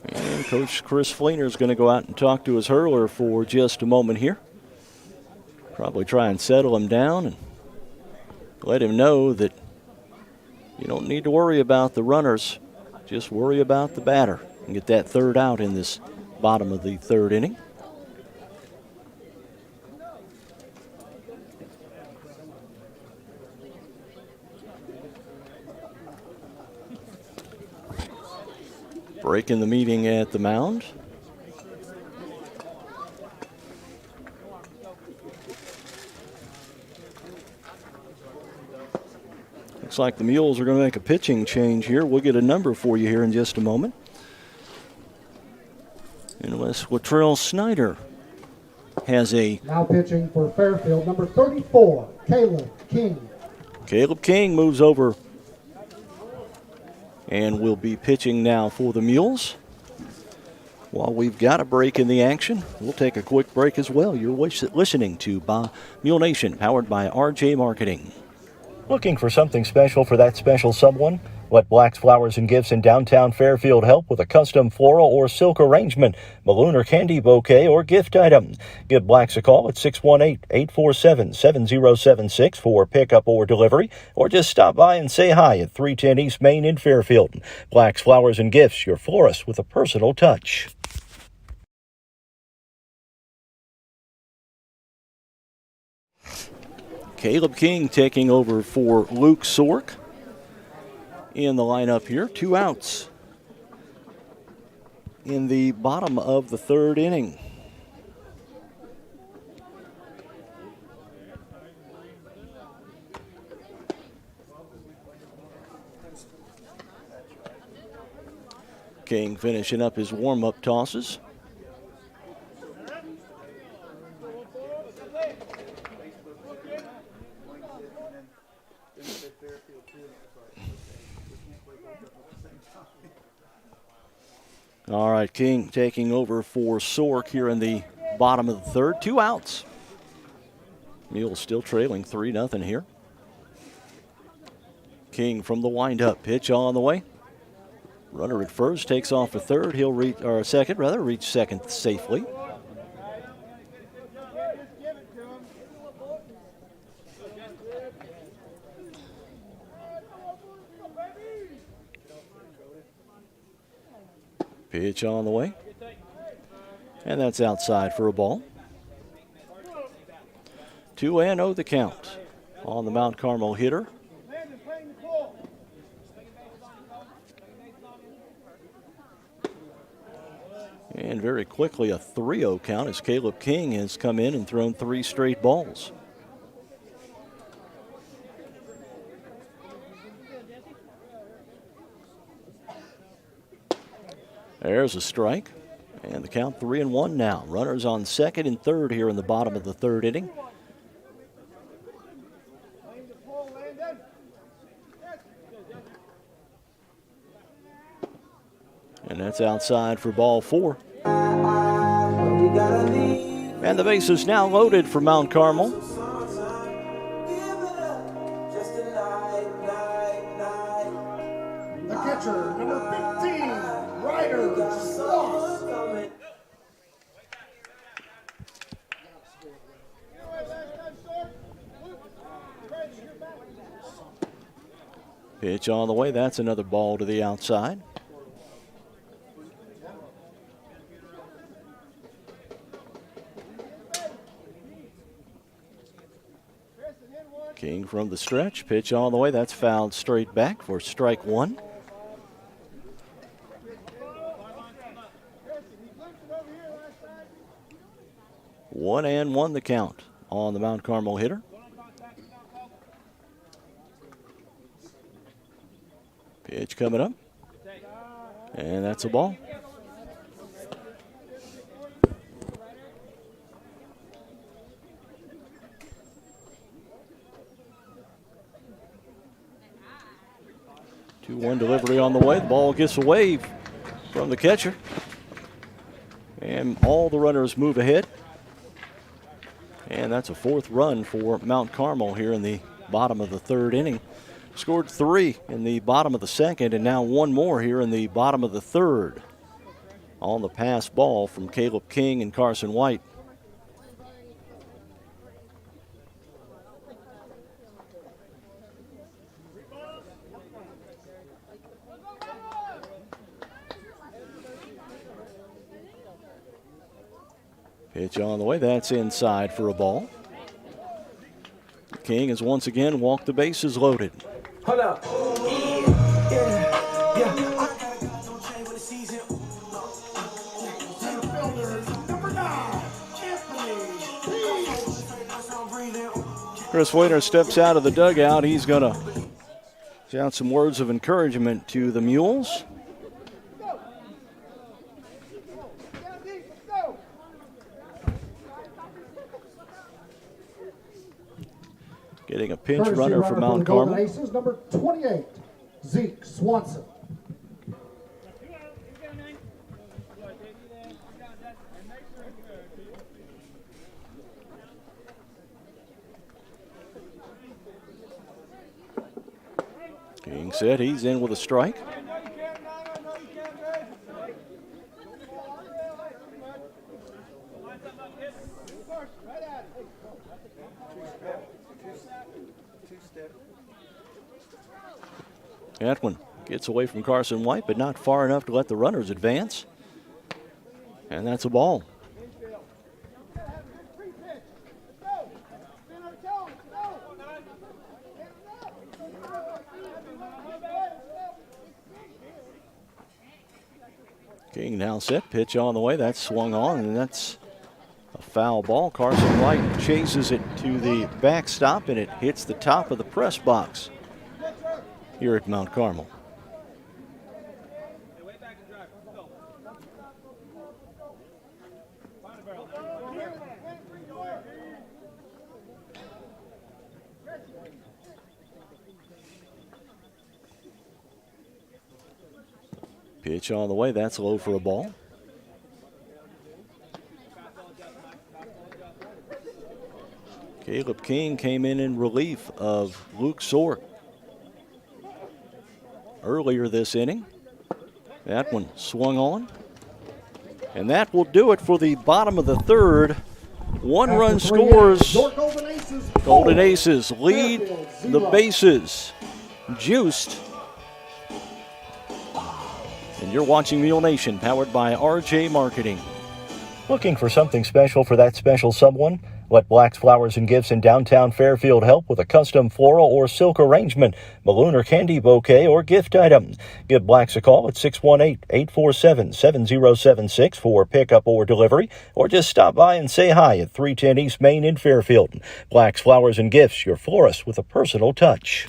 And Coach Chris Fleener is going to go out and talk to his hurler for just a moment here. Probably try and settle him down and let him know that you don't need to worry about the runners. Just worry about the batter and get that third out in this bottom of the third inning. Breaking the meeting at the mound. Looks like the Mules are going to make a pitching change here. We'll get a number for you here in just a moment. Unless Latrell Snyder has a... Now pitching for Fairfield, number 34, Caleb King. Caleb King moves over and will be pitching now for the Mules. While we've got a break in the action, we'll take a quick break as well. You're listening to Mule Nation, powered by RJ Marketing. Looking for something special for that special someone? Let Black's Flowers and Gifts in downtown Fairfield help with a custom floral or silk arrangement, balloon or candy bouquet, or gift item. Give Black's a call at 618-847-7076 for pickup or delivery, or just stop by and say hi at 310 East Main in Fairfield. Black's Flowers and Gifts, your florist with a personal touch. Caleb King taking over for Luke Sork in the lineup here. 2 outs in the bottom of the third inning. King finishing up his warm-up tosses. All right, King taking over for Sork here in the bottom of the third. 2 outs. Mules still trailing 3-0 here. King from the windup. Pitch on the way. Runner at first takes off for third. He'll reach, or second rather, reach second safely. Pitch on the way. And that's outside for a ball. 2-0 the count on the Mount Carmel hitter. And very quickly a 3-0 count as Caleb King has come in and thrown 3 straight balls. There's a strike, and the count 3-1 now. Runners on second and third here in the bottom of the third inning. And that's outside for ball 4. And the base is now loaded for Mount Carmel. The catcher, number 15, Ryder Sloss. Pitch on the way. That's another ball to the outside. King from the stretch. Pitch on the way. That's fouled straight back for strike 1. One and one the count on the Mount Carmel hitter. Pitch coming up. And that's a ball. 2-1 delivery on the way. The ball gets away from the catcher. And all the runners move ahead. And that's a 4th run for Mount Carmel here in the bottom of the 3rd inning. Scored 3 in the bottom of the 2nd, and now 1 more here in the bottom of the 3rd. On the pass ball from Caleb King and Carson White. Pitch on the way. That's inside for a ball. King has once again walked the bases loaded. Hold up. Chris Waiter steps out of the dugout. He's going to shout some words of encouragement to the Mules. Getting a pinch runner for Mount Carmel. Aces, number 28, Zeke Swanson. King said he's in with a strike. That one gets away from Carson White, but not far enough to let the runners advance. And that's a ball. King now set, pitch on the way. That's swung on, and that's a foul ball. Carson White chases it to the backstop, and it hits the top of the press box here at Mount Carmel. Pitch on the way, that's low for a ball. Caleb King came in relief of Luke Sork earlier this inning. That one swung on. And that will do it for the bottom of the 3rd. 1 run scores. Golden Aces lead the bases. Juiced. And you're watching Mule Nation, powered by RJ Marketing. Looking for something special for that special someone? Let Black's Flowers and Gifts in downtown Fairfield help with a custom floral or silk arrangement, balloon or candy bouquet, or gift item. Give Black's a call at 618-847-7076 for pickup or delivery, or just stop by and say hi at 310 East Main in Fairfield. Black's Flowers and Gifts, your florist with a personal touch.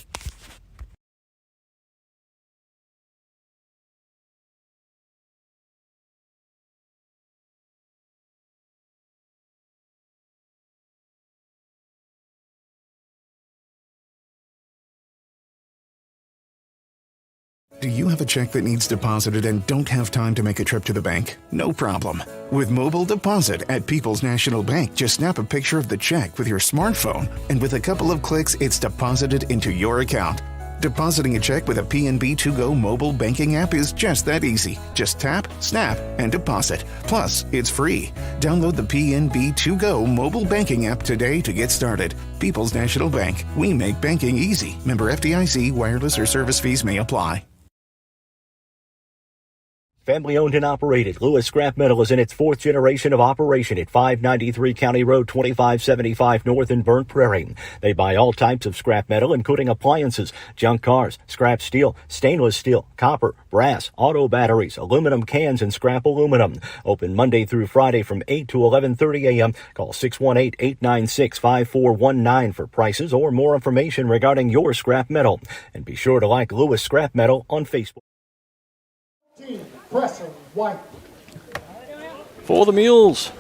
Do you have a check that needs deposited and don't have time to make a trip to the bank? No problem. With Mobile Deposit at People's National Bank, just snap a picture of the check with your smartphone, and with a couple of clicks, it's deposited into your account. Depositing a check with a PNB 2Go mobile banking app is just that easy. Just tap, snap, and deposit. Plus, it's free. Download the PNB 2Go mobile banking app today to get started. People's National Bank. We make banking easy. Member FDIC. Wireless or service fees may apply. Family owned and operated, Lewis Scrap Metal is in its 4th generation of operation at 593 County Road 2575 North in Burnt Prairie. They buy all types of scrap metal, including appliances, junk cars, scrap steel, stainless steel, copper, brass, auto batteries, aluminum cans, and scrap aluminum. Open Monday through Friday from 8 to 11:30 a.m. Call 618-896-5419 for prices or more information regarding your scrap metal. And be sure to like Lewis Scrap Metal on Facebook. Crescent White. For the Mules,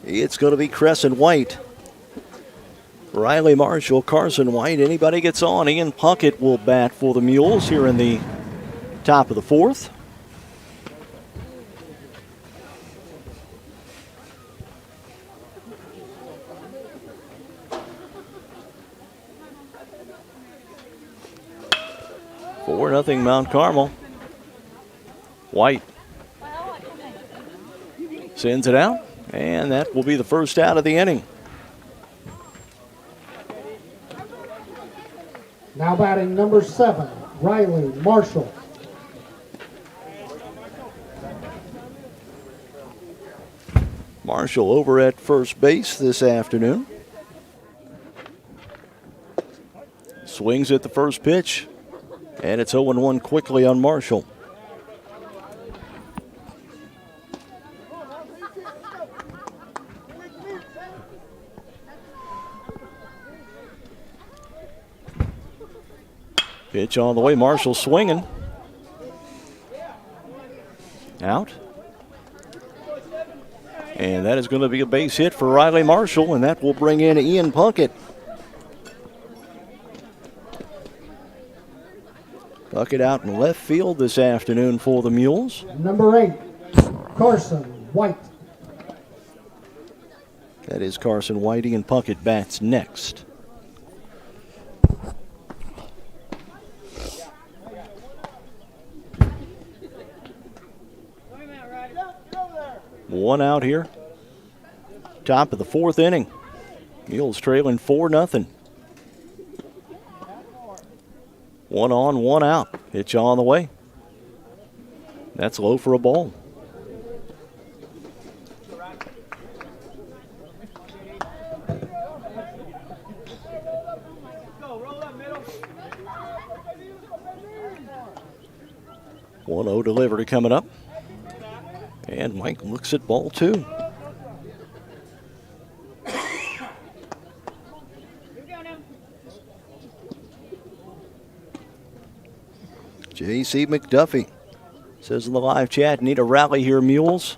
it's going to be Crescent White. Riley Marshall, Carson White, anybody gets on. Ian Puckett will bat for the Mules here in the top of the fourth. Nothing Mount Carmel. White sends it out, and that will be the first out of the inning. Now batting number 7, Riley Marshall. Marshall over at first base this afternoon. Swings at the first pitch. And it's 0-1 quickly on Marshall. Pitch on the way. Marshall swinging. Out. And that is going to be a base hit for Riley Marshall, and that will bring in Ian Puckett. Puckett out in left field this afternoon for the Mules. Number 8, Carson White. That is Carson White. Ian Puckett bats next. One out here. Top of the fourth inning. Mules trailing 4-0. 1 on, 1 out. Pitch on the way. That's low for a ball. One 0 delivery coming up. And Mike looks at ball 2. J.C. McDuffie says in the live chat, need a rally here, Mules.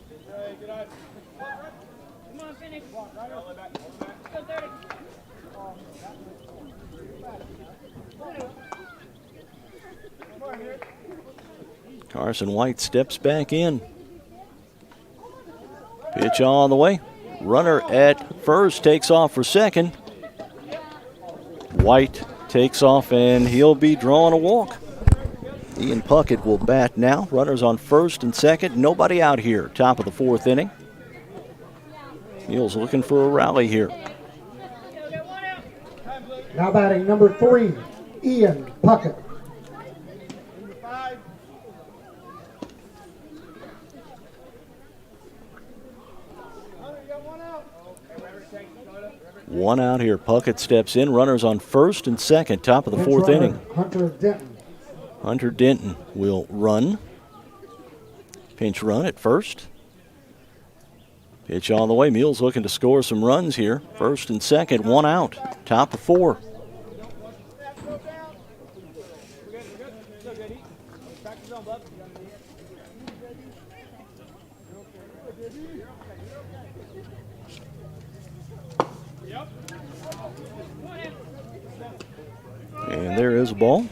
Carson White steps back in. Pitch on the way. Runner at first takes off for second. White takes off and he'll be drawing a walk. Ian Puckett will bat now. Runners on first and second. Nobody out here. Top of the fourth inning. Mules looking for a rally here. Now batting number 3, Ian Puckett. One out here. Puckett steps in. Runners on first and second. Top of the fourth inning. Hunter Denton. Hunter Denton will run. Pinch run at first. Pitch on the way. Mules looking to score some runs here. First and second, 1 out. Top of 4. And there is a ball.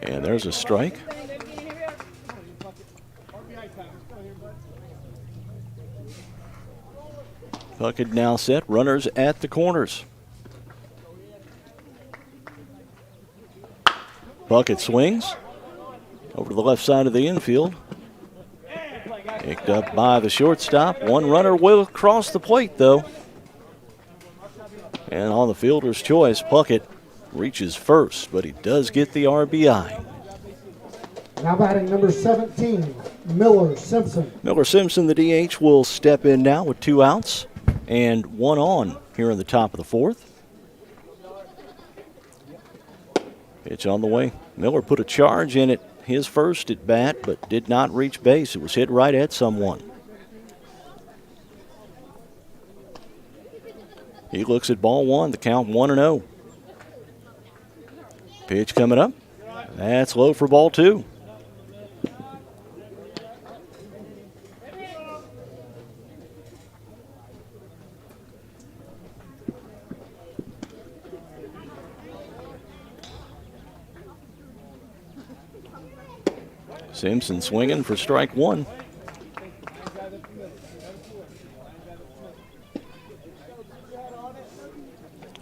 And there's a strike. Puckett now set. Runners at the corners. Puckett swings over to the left side of the infield. Picked up by the shortstop. One runner will cross the plate, though. And on the fielder's choice, Puckett reaches first, but he does get the RBI. Now batting number 17, Miller Simpson. Miller Simpson, the DH, will step in now with 2 outs and 1 on here in the top of the fourth. Pitch on the way. Miller put a charge in it his first at bat, but did not reach base. It was hit right at someone. He looks at ball one, the count 1-0. Pitch coming up. That's low for ball two. Simpson swinging for strike one.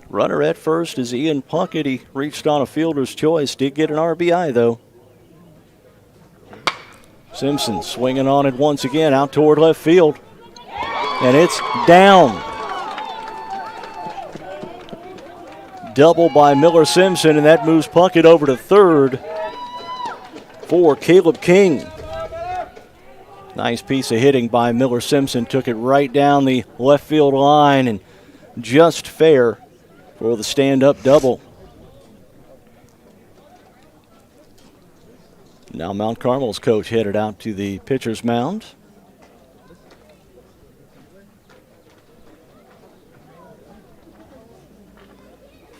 Runner at first is Ian Puckett. He reached on a fielder's choice. Did get an RBI, though. Simpson swinging on it once again out toward left field. And it's down. Double by Miller Simpson, and that moves Puckett over to third for Caleb King. Nice piece of hitting by Miller Simpson. Took it right down the left field line and just fair for the stand-up double. Now Mount Carmel's coach headed out to the pitcher's mound.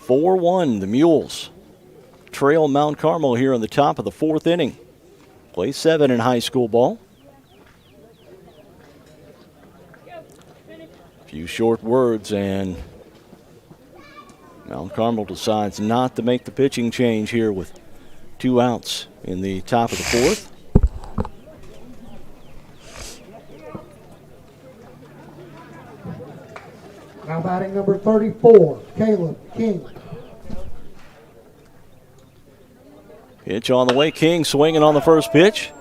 The Mules trail Mount Carmel here in the top of the fourth inning. Play 7 in high school ball. A few short words and Mount Carmel decides not to make the pitching change here with 2 outs in the top of the fourth. Now batting number 34, Caleb King. Pitch on the way. King swinging on the first pitch.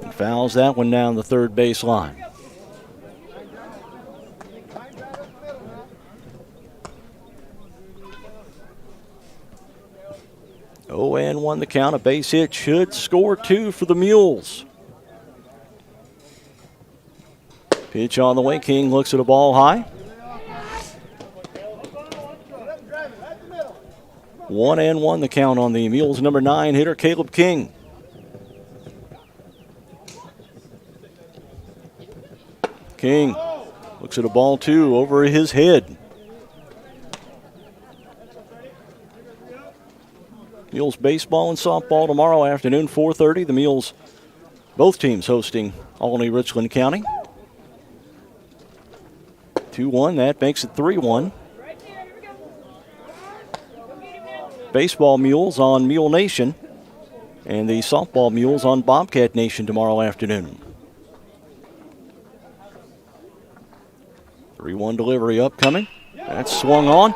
And fouls that one down the third base line. Oh, and 1 the count. A base hit should score 2 for the Mules. Pitch on the way. King looks at a ball high. 1-1 the count on the Mules' number 9 hitter, Caleb King. King looks at a ball 2 over his head. Mules baseball and softball tomorrow afternoon, 4:30. The Mules, both teams hosting Albany Richland County. 2-1, that makes it 3-1. Baseball Mules on Mule Nation, and the softball Mules on Bobcat Nation tomorrow afternoon. 3-1 delivery upcoming. That's swung on,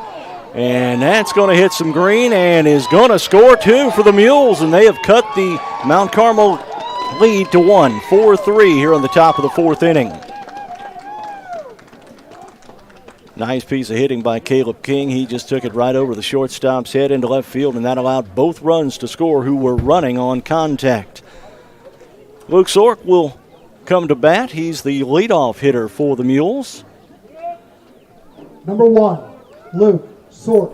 and that's going to hit some green and is going to score 2 for the Mules, and they have cut the Mount Carmel lead to 1, 4-3 here on the top of the fourth inning. Nice piece of hitting by Caleb King. He just took it right over the shortstop's head into left field, and that allowed both runs to score who were running on contact. Luke Sork will come to bat. He's the leadoff hitter for the Mules. Number 1, Luke Sork.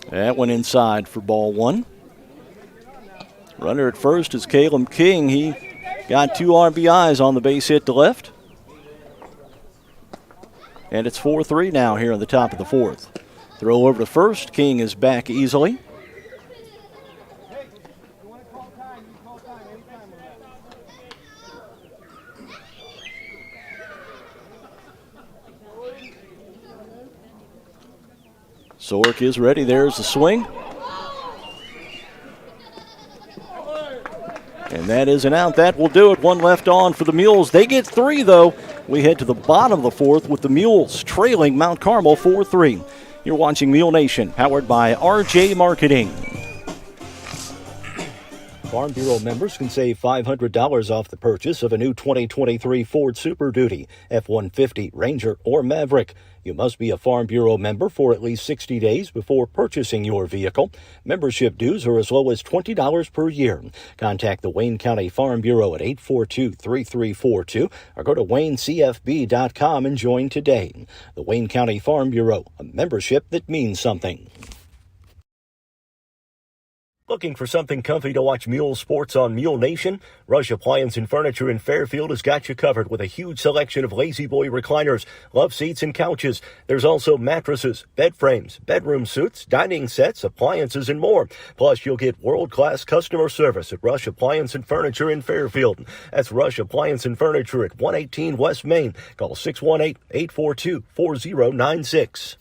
That went inside for ball 1. Runner at first is Caleb King. He got 2 RBIs on the base hit to left. And it's 4-3 now here in the top of the fourth. Throw over to first. King is back easily. Sork is ready. There's the swing. And that is an out. That will do it. 1 left on for the Mules. They get 3, though. We head to the bottom of the fourth with the Mules trailing Mount Carmel 4-3. You're watching Mule Nation, powered by RJ Marketing. Farm Bureau members can save $500 off the purchase of a new 2023 Ford Super Duty, F-150, Ranger, or Maverick. You must be a Farm Bureau member for at least 60 days before purchasing your vehicle. Membership dues are as low as $20 per year. Contact the Wayne County Farm Bureau at 842-3342 or go to WayneCFB.com and join today. The Wayne County Farm Bureau, a membership that means something. Looking for something comfy to watch Mule sports on Mule Nation? Rush Appliance and Furniture in Fairfield has got you covered with a huge selection of Lazy Boy recliners, love seats, and couches. There's also mattresses, bed frames, bedroom suites, dining sets, appliances, and more. Plus, you'll get world-class customer service at Rush Appliance and Furniture in Fairfield. That's Rush Appliance and Furniture at 118 West Main. Call 618-842-4096.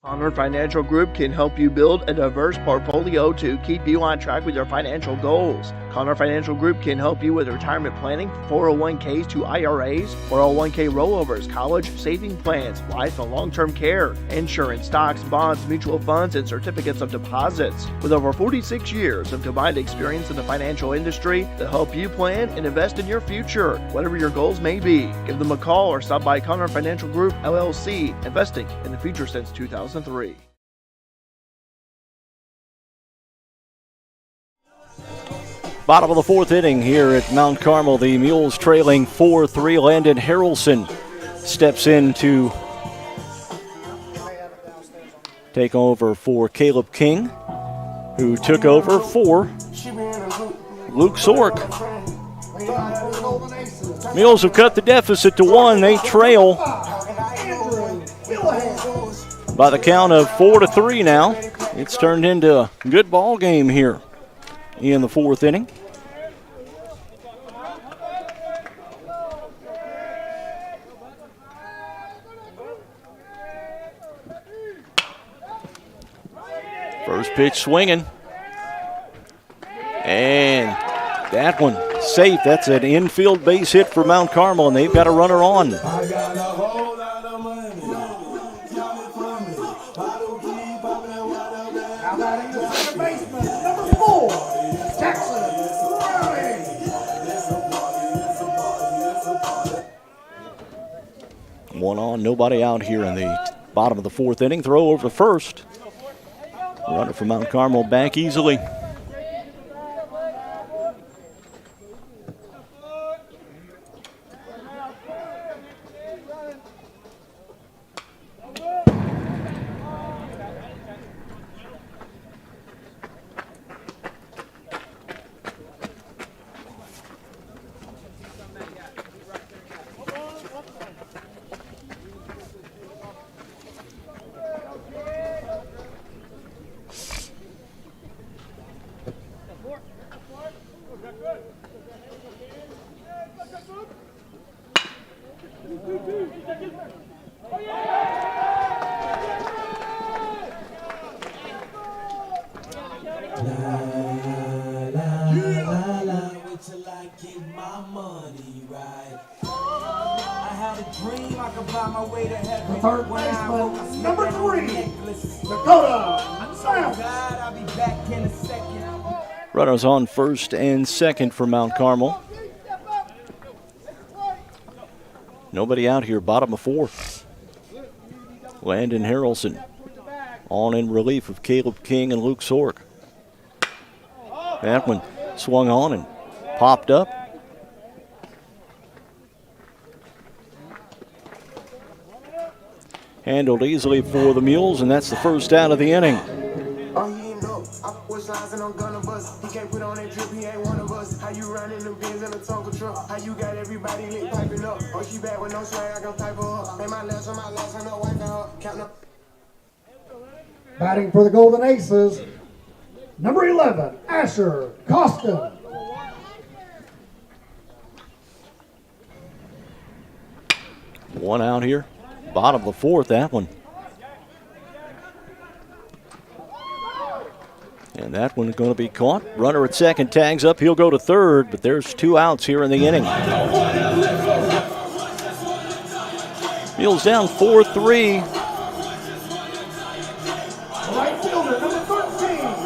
Connor Financial Group can help you build a diverse portfolio to keep you on track with your financial goals. Connor Financial Group can help you with retirement planning, 401ks to IRAs, 401k rollovers, college saving plans, life and long-term care, insurance, stocks, bonds, mutual funds, and certificates of deposits. With over 46 years of combined experience in the financial industry, they'll help you plan and invest in your future, whatever your goals may be. Give them a call or stop by Connor Financial Group, LLC, investing in the future since 2003. Bottom of the fourth inning here at Mount Carmel. The Mules trailing 4-3. Landon Harrelson steps in to take over for Caleb King, who took over for Luke Sork. Mules have cut the deficit to 1. They trail by the count of 4-3 now. It's turned into a good ball game here in the fourth inning. First pitch swinging. And that one safe. That's an infield base hit for Mount Carmel, and they've got a runner on. One on, nobody out here in the bottom of the fourth inning. Throw over the first. Runner from Mount Carmel back easily. Third baseman, number 3, Dakota South. Runners on first and second for Mount Carmel. Nobody out here, bottom of fourth. Landon Harrelson on in relief of Caleb King and Luke Sork. That one swung on and popped up. Handled easily for the Mules, and that's the first out of the inning. Batting for the Golden Aces, number 11, Asher Costin. One out here. Bottom of the fourth, that one. And that one's going to be caught. Runner at second tags up. He'll go to third, but there's 2 outs here in the inning. Mules down 4-3.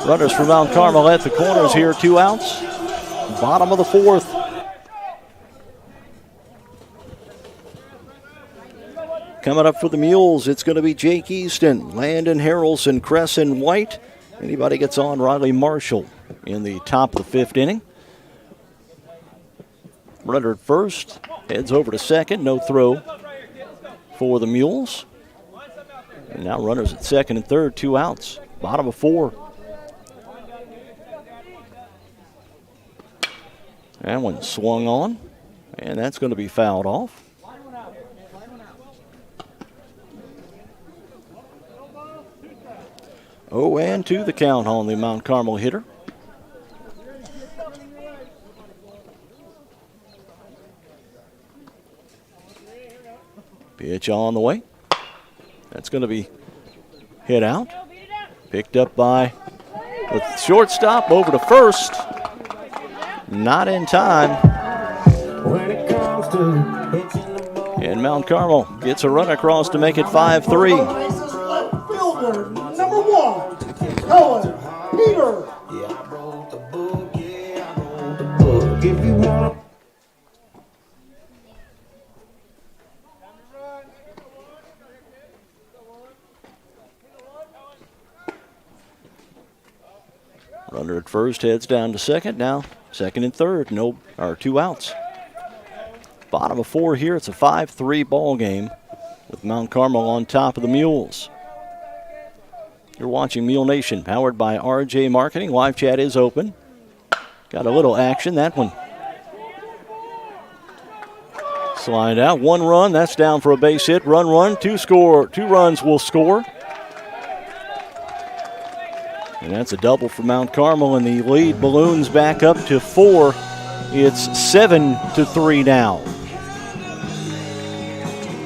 Runners for Mount Carmel at the corners here, 2 outs. Bottom of the 4th. Coming up for the Mules, it's going to be Jake Easton, Landon Harrelson, Crescent White. Anybody gets on, Riley Marshall in the top of the 5th inning. Runner at first, heads over to second, no throw for the Mules. And now runners at second and third, 2 outs. Bottom of 4. That one swung on, and that's going to be fouled off. Oh, and 2 the count on the Mount Carmel hitter. Pitch on the way. That's going to be hit out. Picked up by the shortstop over to first. Not in time. And Mount Carmel gets a run across to make it 5-3. Fielder number 1, Cohen Peter. If you want Runner at first heads down to second. Now second and third, 2 outs. Bottom of 4 here. It's a 5-3 ball game with Mount Carmel on top of the Mules. You're watching Mule Nation, powered by RJ Marketing. Live chat is open. Got a little action. That one slide out. 1 run. That's down for a base hit. Run. 2 runs will score. And that's a double for Mount Carmel, and the lead balloons back up to 4. It's 7-3 now.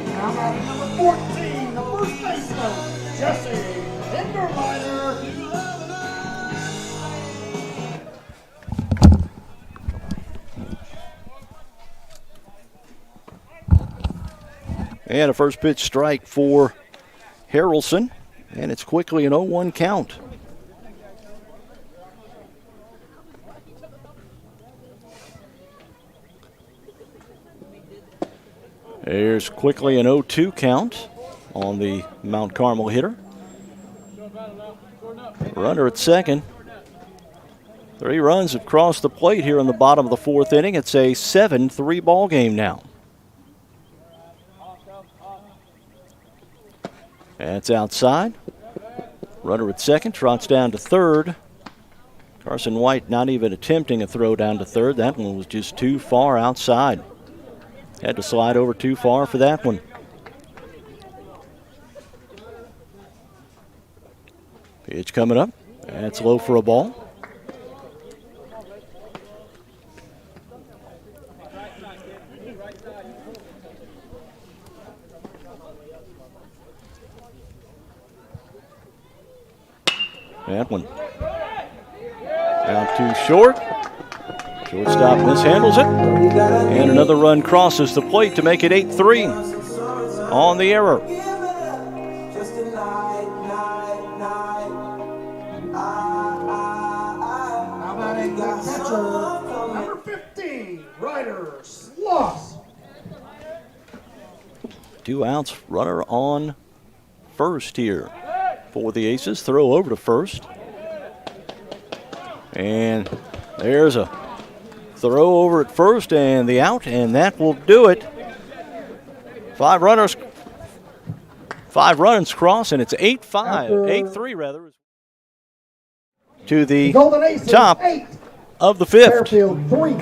Now batting number 14, the first baseman, Jesse Hinderleiter. And a first pitch strike for Harrelson, and it's quickly an 0-1 count. There's quickly an 0-2 count on the Mount Carmel hitter. Runner at second. 3 runs have crossed the plate here in the bottom of the 4th inning. It's a 7-3 ball game now. That's outside. Runner at second, trots down to third. Carson White not even attempting a throw down to third. That one was just too far outside. Had to slide over too far for that one. Pitch coming up. That's low for a ball. That one out too short. Shortstop mishandles it. And another run crosses the plate to make it 8-3 on the error. Now batting the catcher, number 15, Ryder Sloss. 2 outs, runner on first here for the Aces. Throw over to first. And there's a throw over at first and the out, and that will do it. 5 runs cross, and it's 8-3 rather, to the Golden Aces, top 8, of the 5th. Fairfield 3.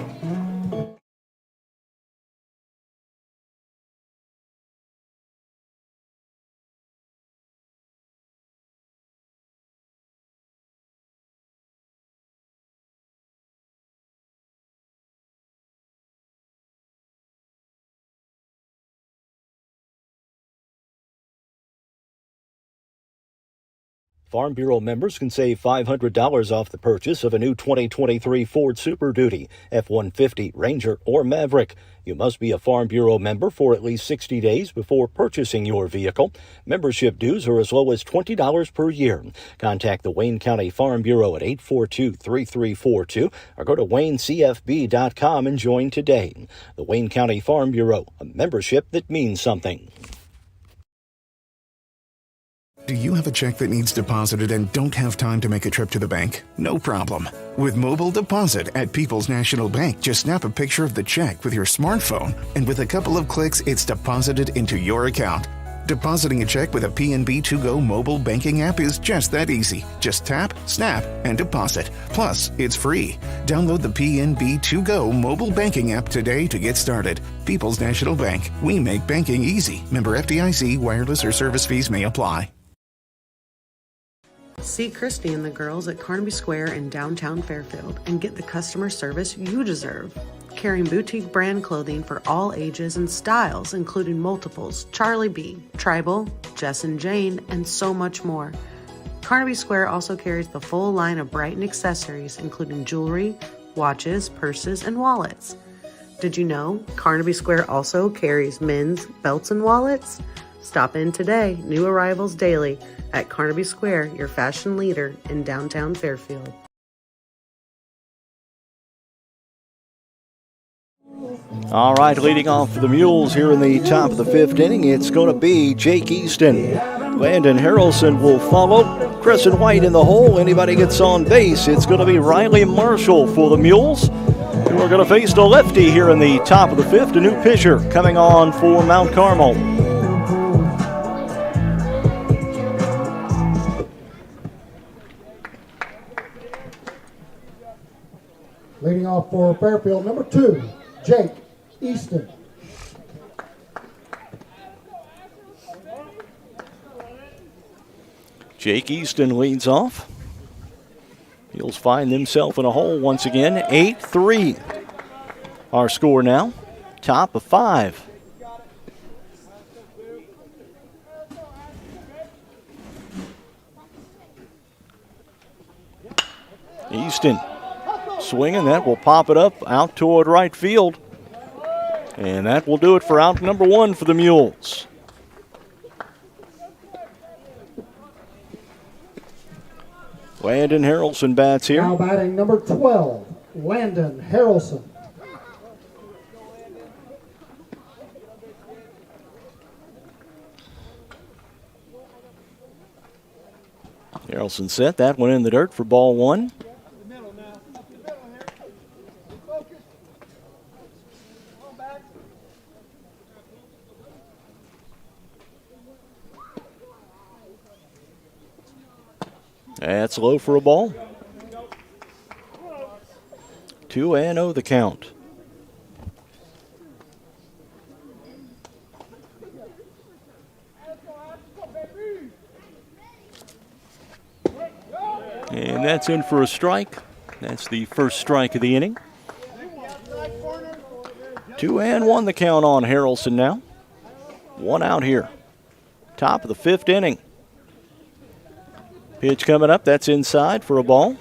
Farm Bureau members can save $500 off the purchase of a new 2023 Ford Super Duty, F-150, Ranger, or Maverick. You must be a Farm Bureau member for at least 60 days before purchasing your vehicle. Membership dues are as low as $20 per year. Contact the Wayne County Farm Bureau at 842-3342 or go to WayneCFB.com and join today. The Wayne County Farm Bureau, a membership that means something. Do you have a check that needs deposited and don't have time to make a trip to the bank? No problem. With Mobile Deposit at People's National Bank, just snap a picture of the check with your smartphone, and with a couple of clicks, it's deposited into your account. Depositing a check with a PNB 2Go mobile banking app is just that easy. Just tap, snap, and deposit. Plus, it's free. Download the PNB 2Go mobile banking app today to get started. People's National Bank. We make banking easy. Member FDIC. Wireless or service fees may apply. See Christy and the girls at Carnaby Square in downtown Fairfield and get the customer service you deserve. Carrying boutique brand clothing for all ages and styles, including multiples, Charlie B, Tribal, Jess and Jane, and so much more. Carnaby Square also carries the full line of Brighton accessories, including jewelry, watches, purses, and wallets. Did you know Carnaby Square also carries men's belts and wallets? Stop in today, new arrivals daily, at Carnaby Square, your fashion leader in downtown Fairfield. All right, leading off for the Mules here in the top of the fifth inning, it's going to be Jake Easton. Landon Harrelson will follow. Crescent White in the hole. Anybody gets on base, it's going to be Riley Marshall for the Mules, who are going to face the lefty here in the top of the fifth. A new pitcher coming on for Mount Carmel. Leading off for Fairfield, number 2, Jake Easton. Jake Easton leads off. Mules find themselves in a hole once again. 8-3. Our score now. Top of 5. Easton swinging, that will pop it up out toward right field. And that will do it for out number 1 for the Mules. Landon Harrelson bats here. Now batting number 12, Landon Harrelson. Harrelson set that one in the dirt for ball 1. That's low for a ball. 2-0 the count. And that's in for a strike. That's the first strike of the inning. 2-1 the count on Harrelson now. 1 out here. Top of the 5th inning. Pitch coming up, that's inside for a ball.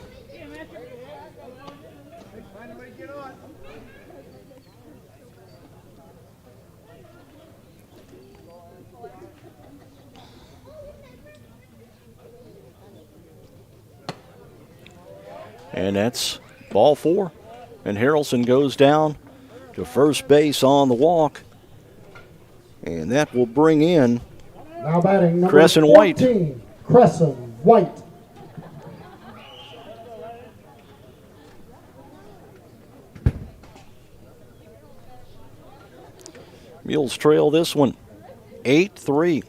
And that's ball 4. And Harrelson goes down to first base on the walk. And that will bring in now batting number Crescent 14, White. Crescent White. Mules trail this one 8-3.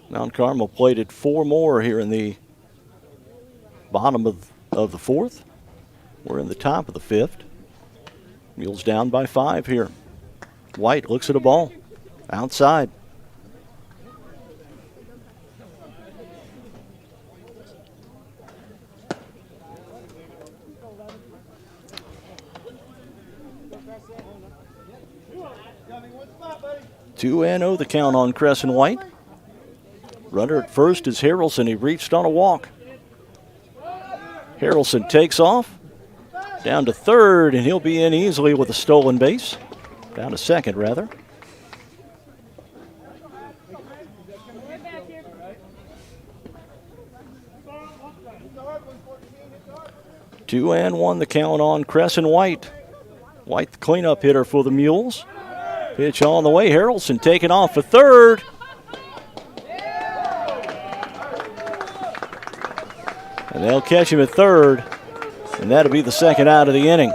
Mount Carmel plated 4 more here in the bottom of the 4th. We're in the top of the 5th. Mules down by 5 here. White looks at a ball outside. Two 2-0 the count on Crescent White. Runner at first is Harrelson. He reached on a walk. Harrelson takes off. Down to third, and he'll be in easily with a stolen base. Down to second, rather. Two and one the count on Crescent White. White, the cleanup hitter for the Mules. Pitch on the way. Harrelson taking off for third. And they'll catch him at third. And that'll be the second out of the inning.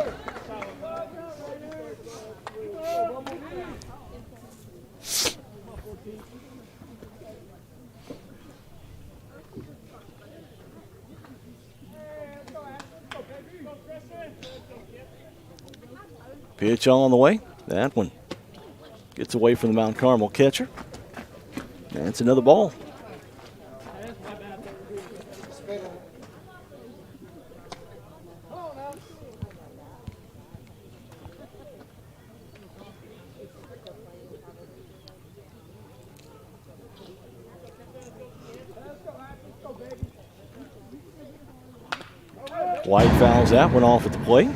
Pitch on the way. That one gets away from the Mount Carmel catcher. That's another ball. White fouls that one off at the plate.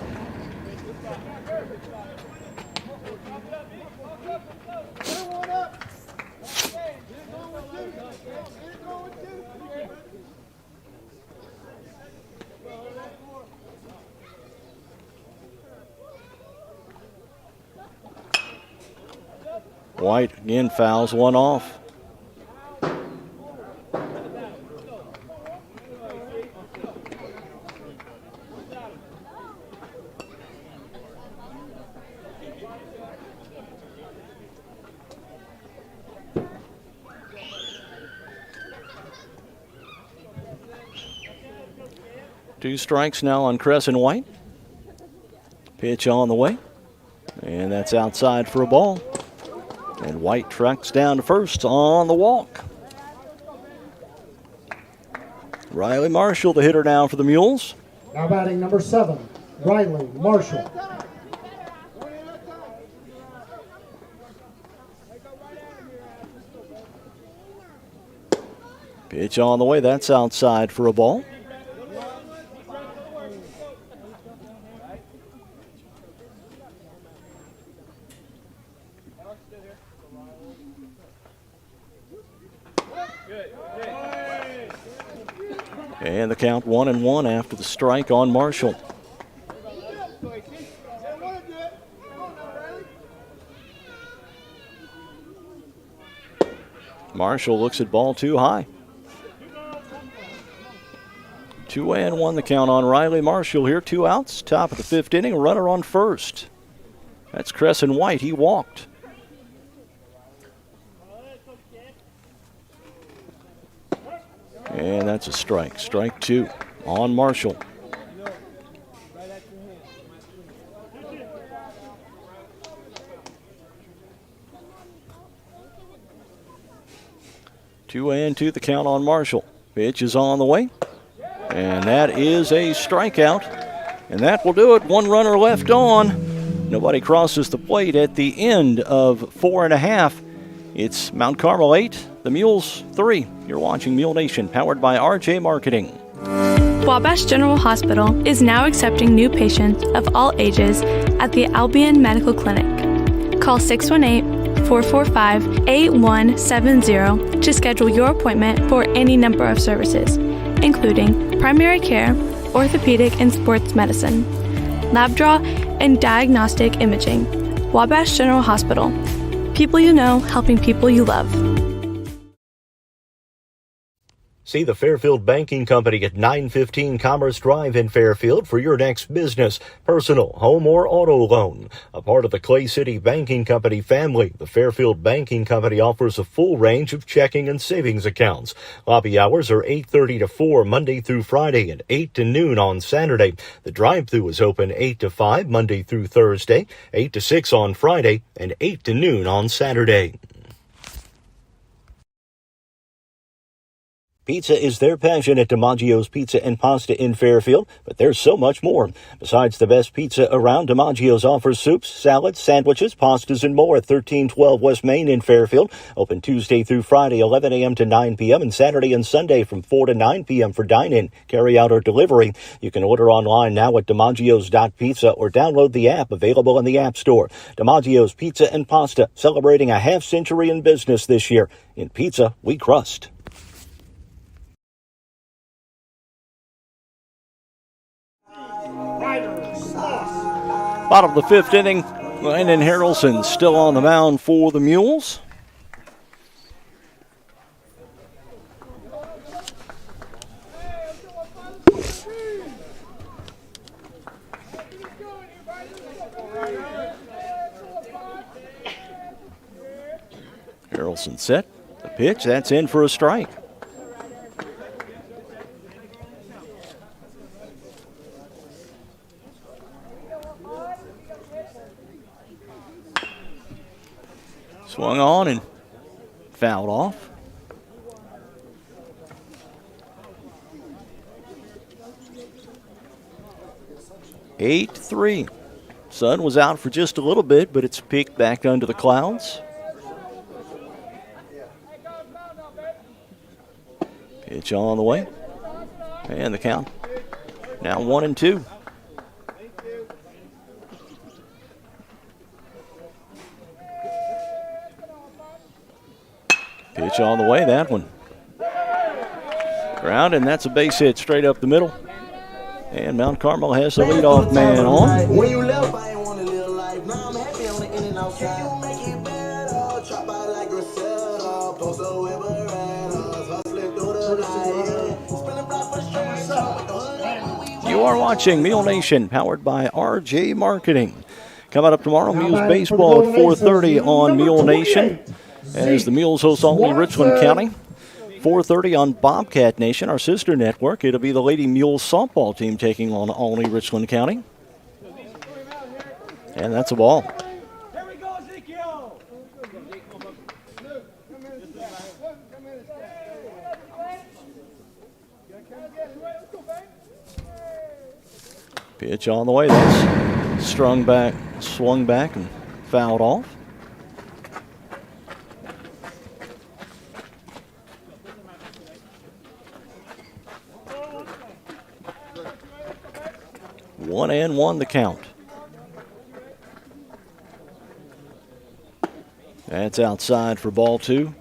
White again fouls one off. Two strikes now on Crescent White. Pitch on the way. And that's outside for a ball. And White tracks down to first on the walk. Riley Marshall, the hitter now for the Mules. Now batting number 7, Riley Marshall. Pitch on the way. That's outside for a ball. And the count 1-1 after the strike on Marshall. Marshall looks at ball too high. 2-1 the count on Riley Marshall here. 2 outs, top of the 5th inning, a runner on first. That's Crescent White. He walked. And that's a strike. Strike 2 on Marshall. Two and two the count on Marshall. Pitch is on the way. And that is a strikeout. And that will do it. 1 runner left on. Nobody crosses the plate at the end of 4.5. It's Mount Carmel 8, the Mules 3. You're watching Mule Nation, powered by RJ Marketing. Wabash General Hospital is now accepting new patients of all ages at the Albion Medical Clinic. Call 618-445-8170 to schedule your appointment for any number of services, including primary care, orthopedic and sports medicine, lab draw, and diagnostic imaging. Wabash General Hospital. People you know, helping people you love. See the Fairfield Banking Company at 915 Commerce Drive in Fairfield for your next business, personal, home, or auto loan. A part of the Clay City Banking Company family, the Fairfield Banking Company offers a full range of checking and savings accounts. Lobby hours are 8:30 to 4 Monday through Friday and 8 to noon on Saturday. The drive-thru is open 8 to 5 Monday through Thursday, 8 to 6 on Friday, and 8 to noon on Saturday. Pizza is their passion at DiMaggio's Pizza and Pasta in Fairfield, but there's so much more. Besides the best pizza around, DiMaggio's offers soups, salads, sandwiches, pastas, and more at 1312 West Main in Fairfield. Open Tuesday through Friday, 11 a.m. to 9 p.m., and Saturday and Sunday from 4 to 9 p.m. for dine-in, carry-out, or delivery. You can order online now at DiMaggio's.pizza or download the app available in the App Store. DiMaggio's Pizza and Pasta, celebrating a half-century in business this year. In pizza, we crust. Bottom of the fifth inning, Landon Harrelson still on the mound for the Mules. Harrelson set. The pitch, that's in for a strike. Swung on and fouled off. Eight 3. Sun was out for just a little bit, but it's peeked back under the clouds. Pitch on the way. And the count now 1-2. Pitch on the way, that one. Ground, and that's a base hit straight up the middle. And Mount Carmel has the leadoff man on. When you left, I ain't want to live life. Now I'm happy on the in and outside. Can you make it better? Chop out like Griselda. Post a Weber at us. Hustling through the night. Spinning block for straight. You are watching Mule Nation, powered by RJ Marketing. Coming up tomorrow, Mules Baseball at 4:30 on Mule Nation. As the Mules host Olney Richland County. 4:30 on Bobcat Nation, our sister network. It'll be the Lady Mules softball team taking on Olney Richland County. And that's a ball. Here we go, Ezekiel. Pitch on the way. That's swung back and fouled off. 1-1 the count. That's outside for ball 2.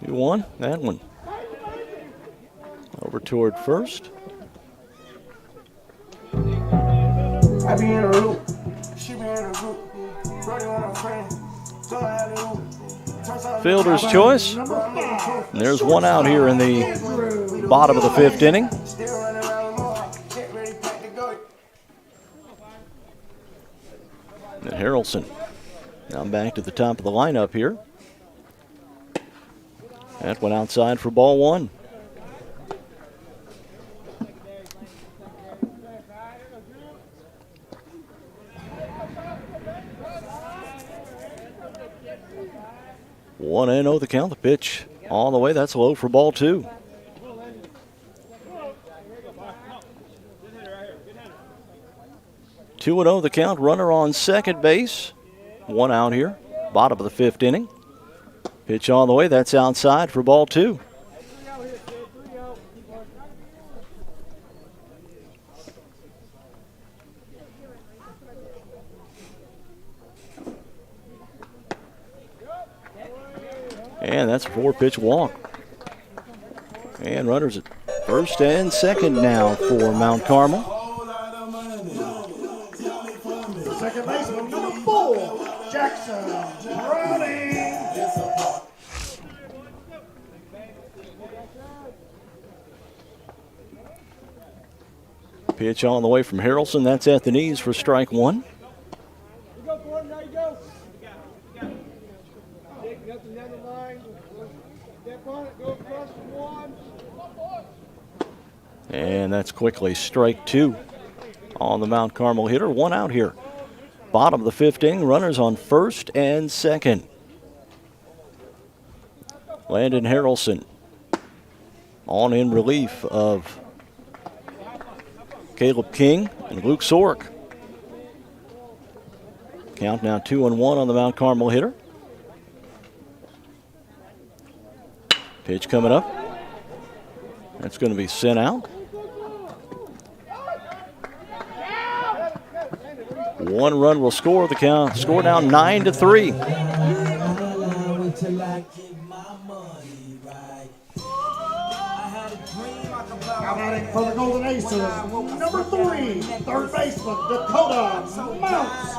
You won that one. Over toward first. I be in a loop, she be in a group. Brody on a friend, so I do. Fielder's choice. And there's one out here in the bottom of the fifth inning. Still running around more, get ready, pack to go. And Harrelson now back to the top of the lineup here. That went outside for ball 1. One and oh the count. The pitch on the way. That's low for ball 2. Two and oh the count. Runner on second base. One out here. Bottom of the fifth inning. Pitch on the way. That's outside for ball 2. And that's a 4-pitch walk. And runners at first and second now for Mount Carmel. Second baseman, number 4, Jackson running. Pitch on the way from Harrelson. That's at the knees for strike 1. And that's quickly strike 2 on the Mount Carmel hitter. 1 out here. Bottom of the 5th inning, runners on first and second. Landon Harrelson on in relief of Caleb King and Luke Sork. Count now 2-1 on the Mount Carmel hitter. Pitch coming up. That's going to be sent out. 1 run will score. The count score now 9-3. Now batting for the Golden Aces, number 3, third baseman, Dakota Mounts.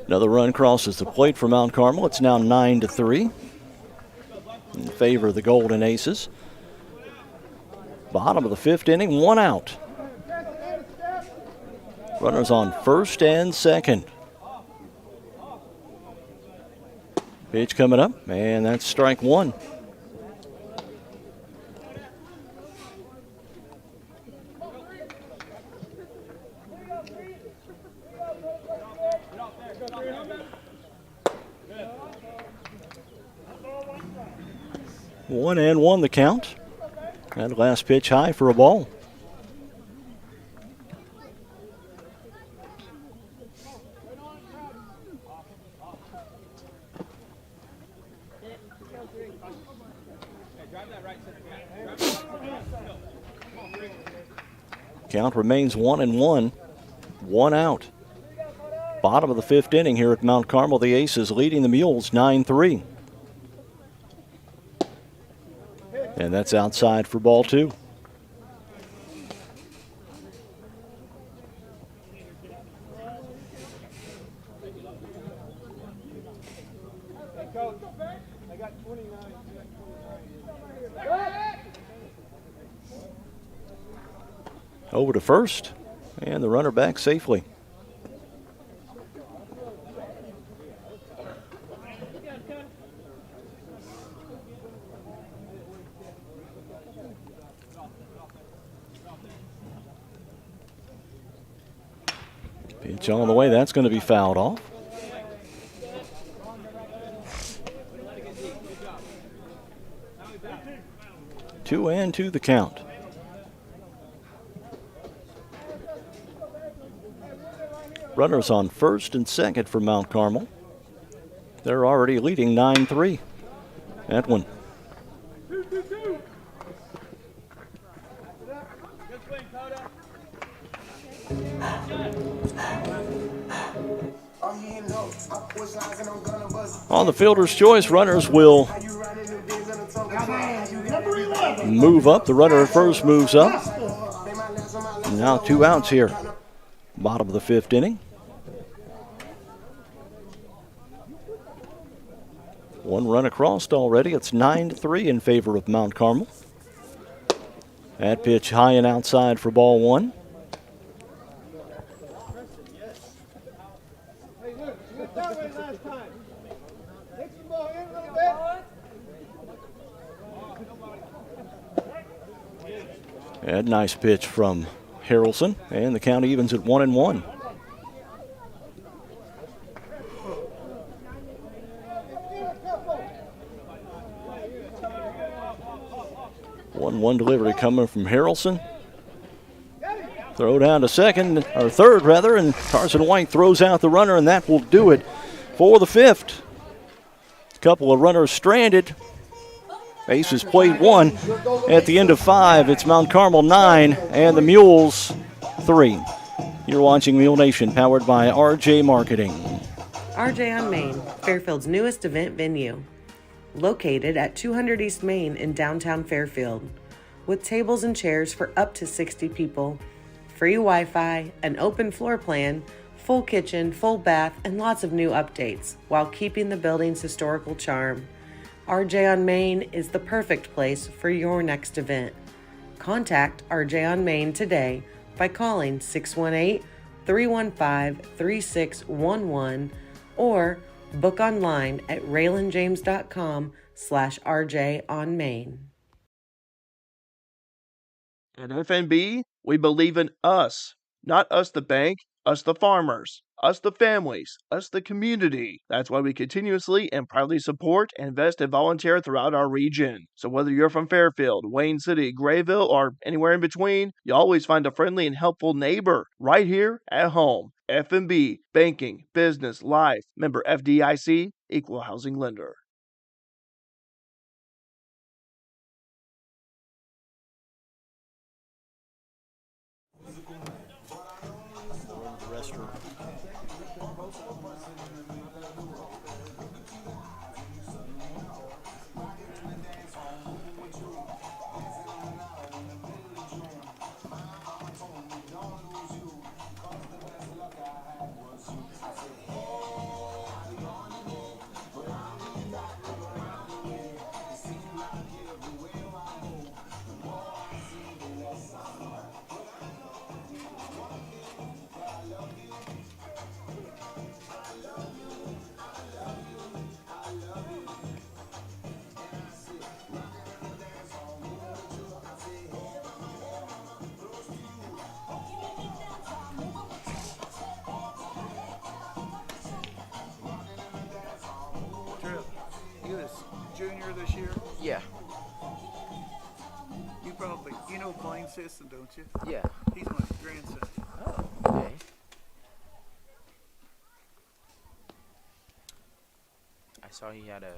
Another run crosses the plate for Mount Carmel. It's now 9-3 in favor of the Golden Aces. Bottom of the 5th inning, 1 out. Runners on first and second. Pitch coming up, and that's strike 1. One and 1 the count. That last pitch high for a ball. Count remains 1-1. 1 out. Bottom of the 5th inning here at Mount Carmel. The Aces leading the Mules 9-3. And that's outside for ball 2. Over to first, and the runner back safely. Pitch on the way, that's going to be fouled off. Two and 2 the count. Runners on first and second for Mount Carmel. They're already leading 9-3. That one. On the fielder's choice, runners will move up. The runner at first moves up. Now 2 outs here. Bottom of the 5th inning. 1 run across already. It's 9-3 in favor of Mount Carmel. That pitch high and outside for ball 1. And nice pitch from Harrelson, and the count evens at 1-1. One delivery coming from Harrelson. Throw down to second, or third rather, and Carson White throws out the runner, and that will do it for the 5th. A couple of runners stranded. Aces played 1 at the end of 5. It's Mount Carmel 9 and the Mules 3. You're watching Mule Nation, powered by RJ Marketing. RJ on Main, Fairfield's newest event venue. Located at 200 East Main in downtown Fairfield. With tables and chairs for up to 60 people. Free Wi-Fi, an open floor plan, full kitchen, full bath, and lots of new updates, while keeping the building's historical charm. RJ on Main is the perfect place for your next event. Contact RJ on Main today by calling 618-315-3611 or book online at raylanjames.com FCHS/RJ on Main. At FNB, we believe in us, not us the bank, us the farmers, us the families, us the community. That's why we continuously and proudly support, invest, and volunteer throughout our region. So whether you're from Fairfield, Wayne City, Grayville, or anywhere in between, you always find a friendly and helpful neighbor right here at home. FNB, banking, business, life. Member FDIC, equal housing lender. You was junior this year? Yeah. You know Blaine Sisson, don't you? Yeah. He's my grandson. Oh, okay. I saw he had a...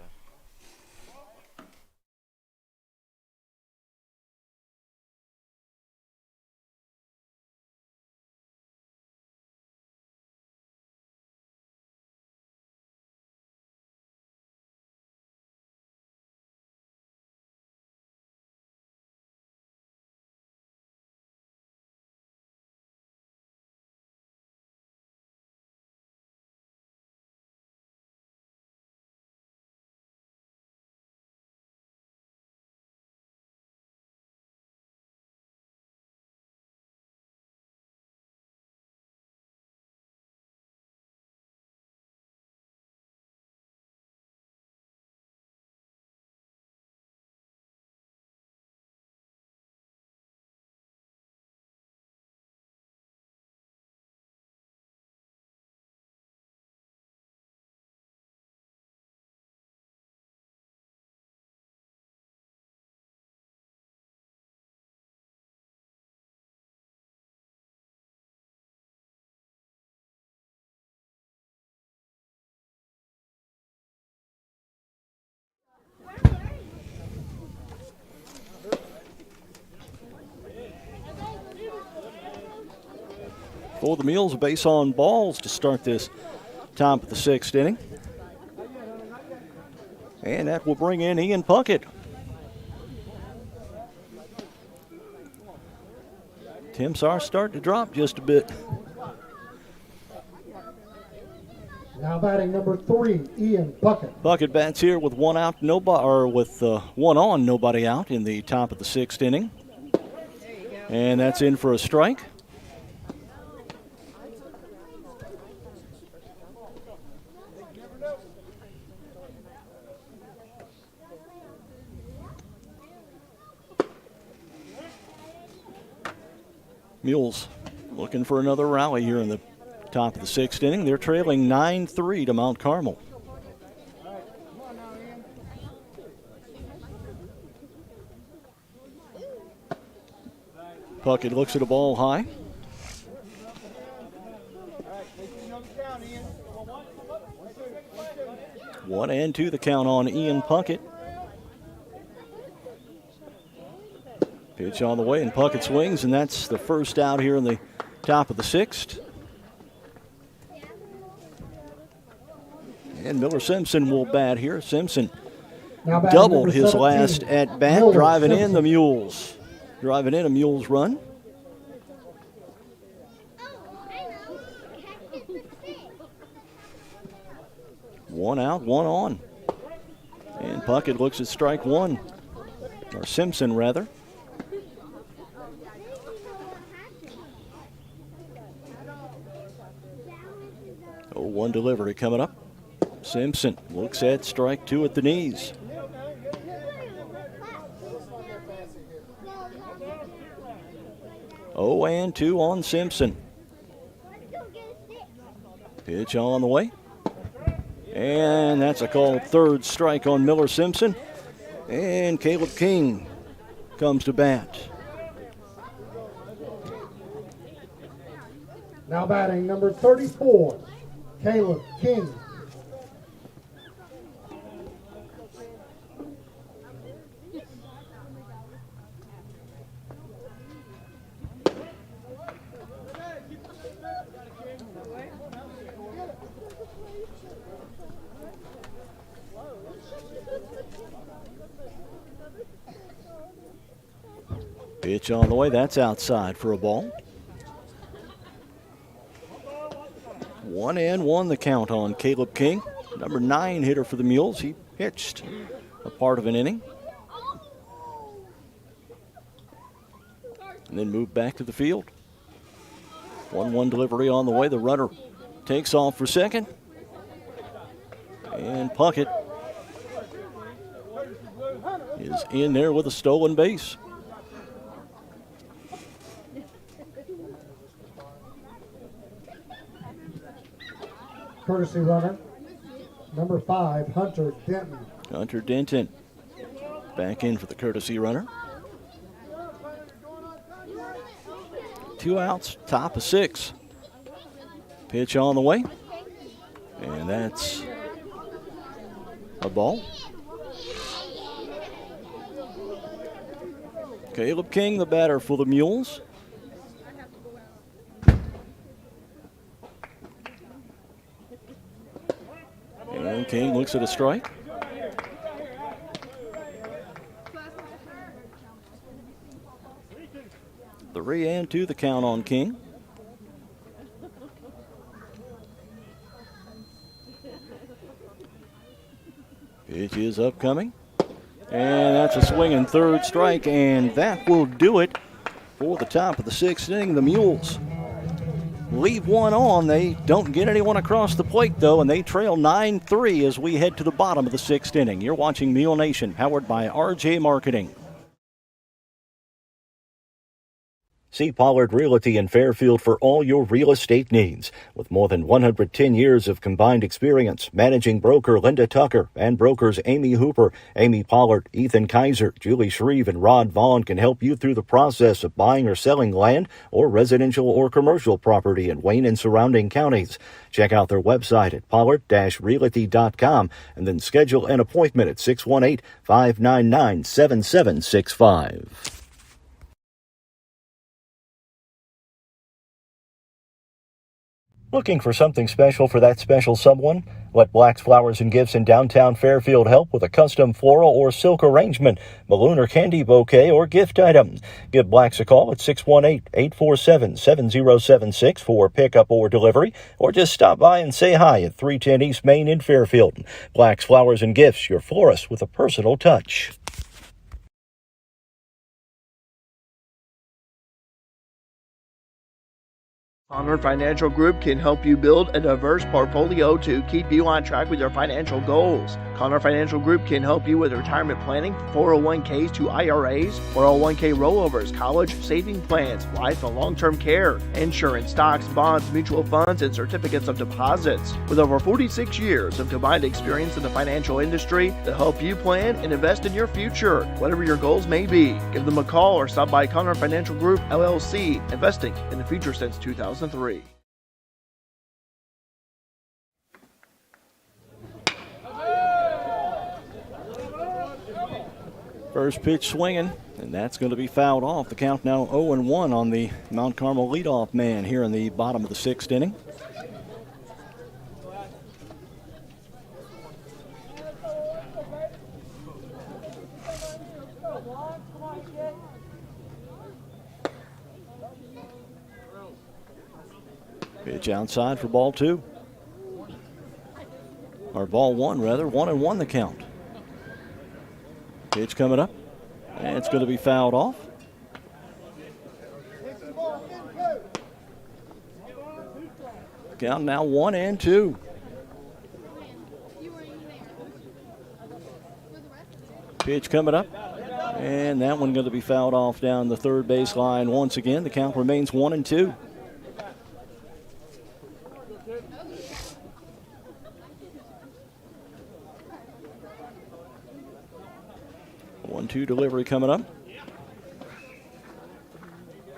For the Mules, a base on balls to start this top of the sixth inning. And that will bring in Ian Puckett. Temps are starting to drop just a bit. Now batting number 3, Ian Puckett. Puckett bats here with one out, one on, nobody out in the top of the sixth inning. And that's in for a strike. Mules looking for another rally here in the top of the sixth inning. They're trailing 9-3 to Mount Carmel. Puckett looks at a ball high. 1-2 the count on Ian Puckett. Pitch on the way, and Puckett swings, and that's the first out here in the top of the sixth. And Miller Simpson will bat here. Simpson doubled his last at bat, driving in the Mules. Driving in a Mules run. One out, one on. And Puckett looks at strike one, or Simpson rather. Oh, one delivery coming up. Simpson looks at strike two at the knees. 0-2 on Simpson. Pitch on the way. And that's a called third strike on Miller Simpson. And Caleb King comes to bat. Now batting number 34, Caleb King. Pitch on the way. That's outside for a ball. 1-1 the count on Caleb King, number 9 hitter for the Mules. He pitched a part of an inning and then moved back to the field. 1-1 delivery on the way. The runner takes off for second. And Puckett is in there with a stolen base. Courtesy runner, number 5, Hunter Denton. Hunter Denton back in for the courtesy runner. 2 outs, top of 6. Pitch on the way. And that's a ball. Caleb King, the batter for the Mules. And King looks at a strike. The 3-2 the count on King. Pitch is upcoming. And that's a swinging third strike, and that will do it for the top of the 6th inning. The Mules leave one on. They don't get anyone across the plate, though, and they trail 9-3 as we head to the bottom of the 6th inning. You're watching Mule Nation, powered by RJ Marketing. See Pollard Realty in Fairfield for all your real estate needs. With more than 110 years of combined experience, managing broker Linda Tucker and brokers Amy Hooper, Amy Pollard, Ethan Kaiser, Julie Shreve, and Rod Vaughn can help you through the process of buying or selling land or residential or commercial property in Wayne and surrounding counties. Check out their website at pollard-realty.com and then schedule an appointment at 618-599-7765. Looking for something special for that special someone? Let Black's Flowers and Gifts in downtown Fairfield help with a custom floral or silk arrangement, balloon or candy bouquet, or gift item. Give Black's a call at 618-847-7076 for pickup or delivery, or just stop by and say hi at 310 East Main in Fairfield. Black's Flowers and Gifts, your florist with a personal touch. Connor Financial Group can help you build a diverse portfolio to keep you on track with your financial goals. Connor Financial Group can help you with retirement planning, 401ks to IRAs, 401k rollovers, college saving plans, life and long-term care, insurance, stocks, bonds, mutual funds, and certificates of deposits. With over 46 years of combined experience in the financial industry to help you plan and invest in your future, whatever your goals may be. Give them a call or stop by Connor Financial Group, LLC, investing in the future since 2003. First pitch swinging, and that's going to be fouled off. The count now 0-1 on the Mount Carmel leadoff man here in the bottom of the 6th inning. Pitch outside for ball 2. Or ball 1, rather. 1-1 the count. Pitch coming up. And it's going to be fouled off. Count now 1-2. Pitch coming up. And that one going to be fouled off down the third baseline once again. The count remains 1-2. One-two delivery coming up.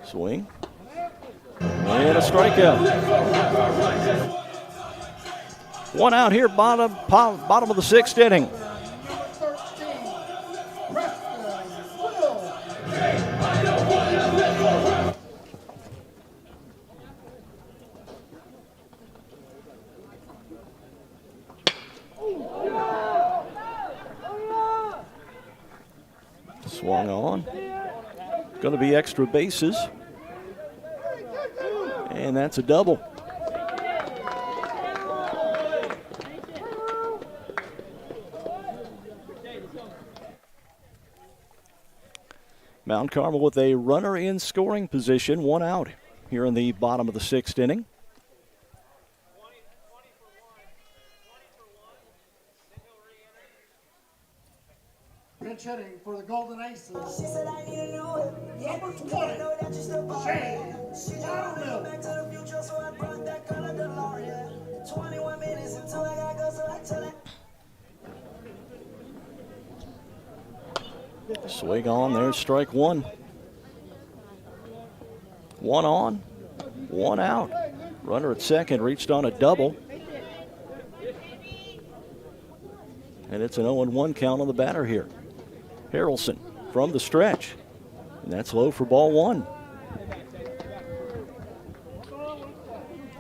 Swing. And a strikeout. One out here, bottom of the sixth inning. Swung on. Going to be extra bases. And that's a double. Mount Carmel with a runner in scoring position, one out here in the bottom of the sixth inning. Pinch hitting for the Golden Aces. Number 20, Carmel. Swing on, there's strike one. One on, one out. Runner at second reached on a double. And it's an 0-1 count on the batter here. Harrelson from the stretch. And that's low for ball one.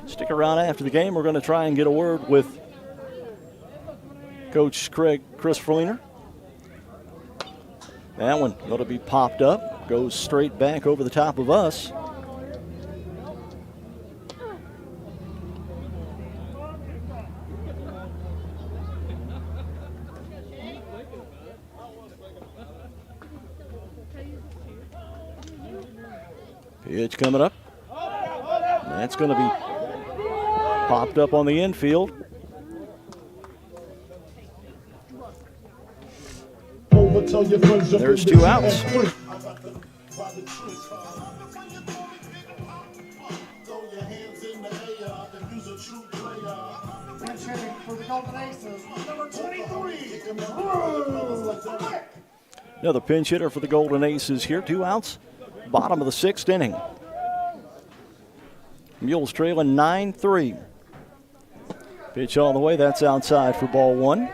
Stick around after the game. We're going to try and get a word with Coach Chris Fleener. That one going to be popped up. Goes straight back over the top of us. Pitch coming up. And that's going to be popped up on the infield. There's two outs. For the Golden Aces, number 23. Another pinch hitter for the Golden Aces here. Two outs. Bottom of the sixth inning. Mules trailing 9-3. Pitch all the way. That's outside for ball one.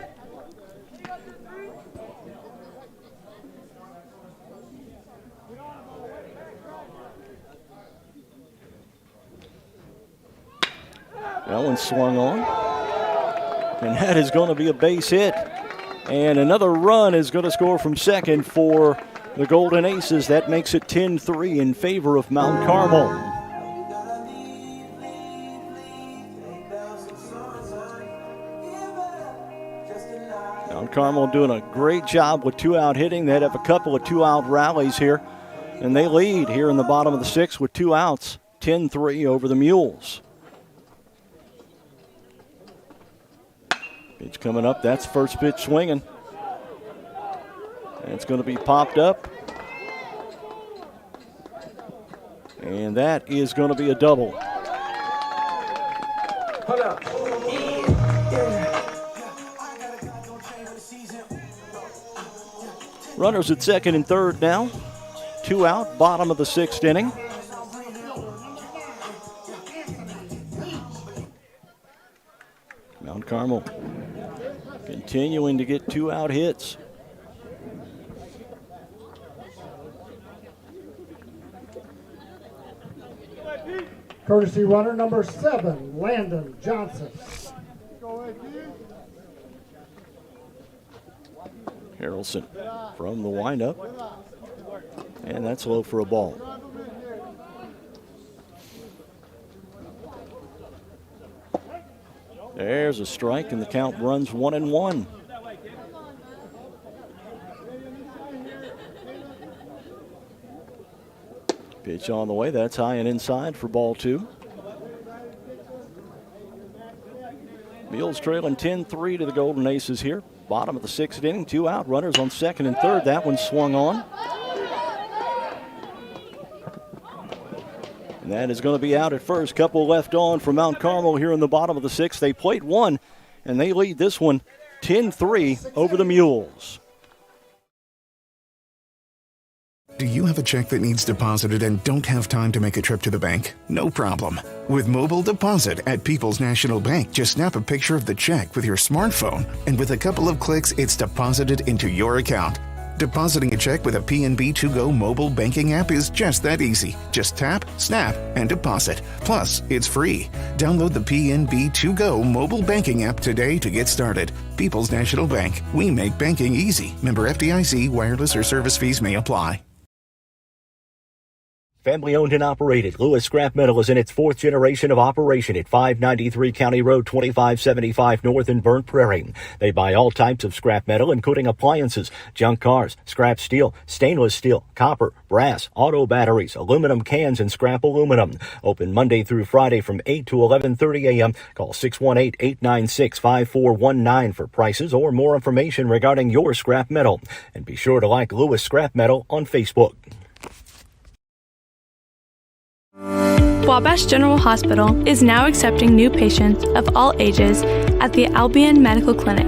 That one swung on. And that is going to be a base hit. And another run is going to score from second for the Golden Aces. That makes it 10-3 in favor of Mount Carmel. Mount Carmel doing a great job with two-out hitting. They'd have a couple of two-out rallies here. And they lead here in the bottom of the sixth with two outs. 10-3 over the Mules. Pitch coming up. That's first pitch swinging. It's going to be popped up. And that is going to be a double. Hold up. Runners at second and third now. Two out, bottom of the sixth inning. Mount Carmel continuing to get two-out hits. Courtesy runner number 7, Landon Johnson. Harrelson from the windup. And that's low for a ball. There's a strike, and the count runs 1-1. Pitch on the way. That's high and inside for ball two. Mules trailing 10-3 to the Golden Aces here. Bottom of the 6th inning, 2 out, runners on second and third. That one swung on. And that is going to be out at first. Couple left on for Mount Carmel here in the bottom of the 6th. They played one, and they lead this one 10-3 over the Mules. Do you have a check that needs deposited and don't have time to make a trip to the bank? No problem. With Mobile Deposit at People's National Bank, just snap a picture of the check with your smartphone, and with a couple of clicks, it's deposited into your account. Depositing a check with a PNB To-Go mobile banking app is just that easy. Just tap, snap, and deposit. Plus, it's free. Download the PNB To-Go mobile banking app today to get started. People's National Bank. We make banking easy. Member FDIC. Wireless or service fees may apply. Family owned and operated, Lewis Scrap Metal is in its 4th generation of operation at 593 County Road 2575 North in Burnt Prairie. They buy all types of scrap metal, including appliances, junk cars, scrap steel, stainless steel, copper, brass, auto batteries, aluminum cans, and scrap aluminum. Open Monday through Friday from 8 to 11:30 a.m. Call 618-896-5419 for prices or more information regarding your scrap metal. And be sure to like Lewis Scrap Metal on Facebook. Wabash General Hospital is now accepting new patients of all ages at the Albion Medical Clinic.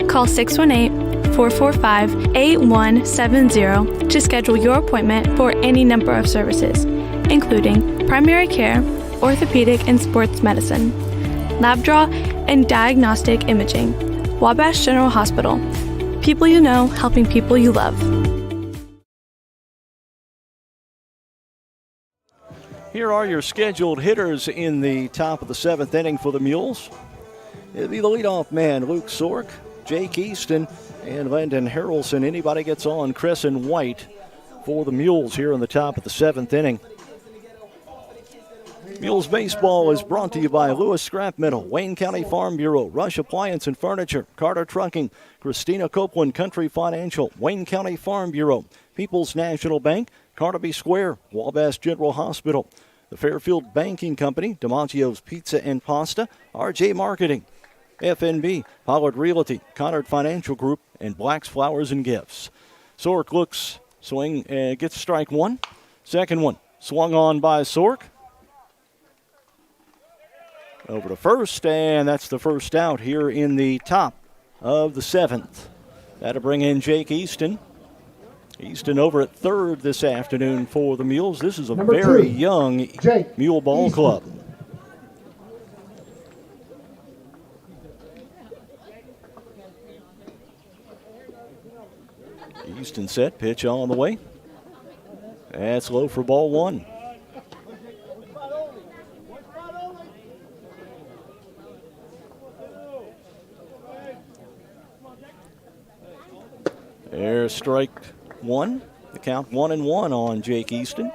Call 618-445-8170 to schedule your appointment for any number of services, including primary care, orthopedic and sports medicine, lab draw, and diagnostic imaging. Wabash General Hospital. People you know, helping people you love. Here are your scheduled hitters in the top of the 7th inning for the Mules. It'll be the leadoff man, Luke Sork, Jake Easton, and Landon Harrelson. Anybody gets on, Crescent White for the Mules here in the top of the 7th inning. Mules Baseball is brought to you by Lewis Scrap Metal, Wayne County Farm Bureau, Rush Appliance and Furniture, Carter Trucking, Christina Copeland Country Financial, Wayne County Farm Bureau, People's National Bank, Carnaby Square, Wabash General Hospital, the Fairfield Banking Company, DiMaggio's Pizza and Pasta, RJ Marketing, FNB, Pollard Realty, Conard Financial Group, and Black's Flowers and Gifts. Sork looks, swing, gets strike one. Second one, swung on by Sork. Over to first, and that's the first out here in the top of the 7th. That'll bring in Jake Easton. Easton over at third this afternoon for the Mules. This is a very young Mule ball club. Easton set, pitch on the way. That's low for ball one. There's strike one. The count 1-1 on Jake Easton.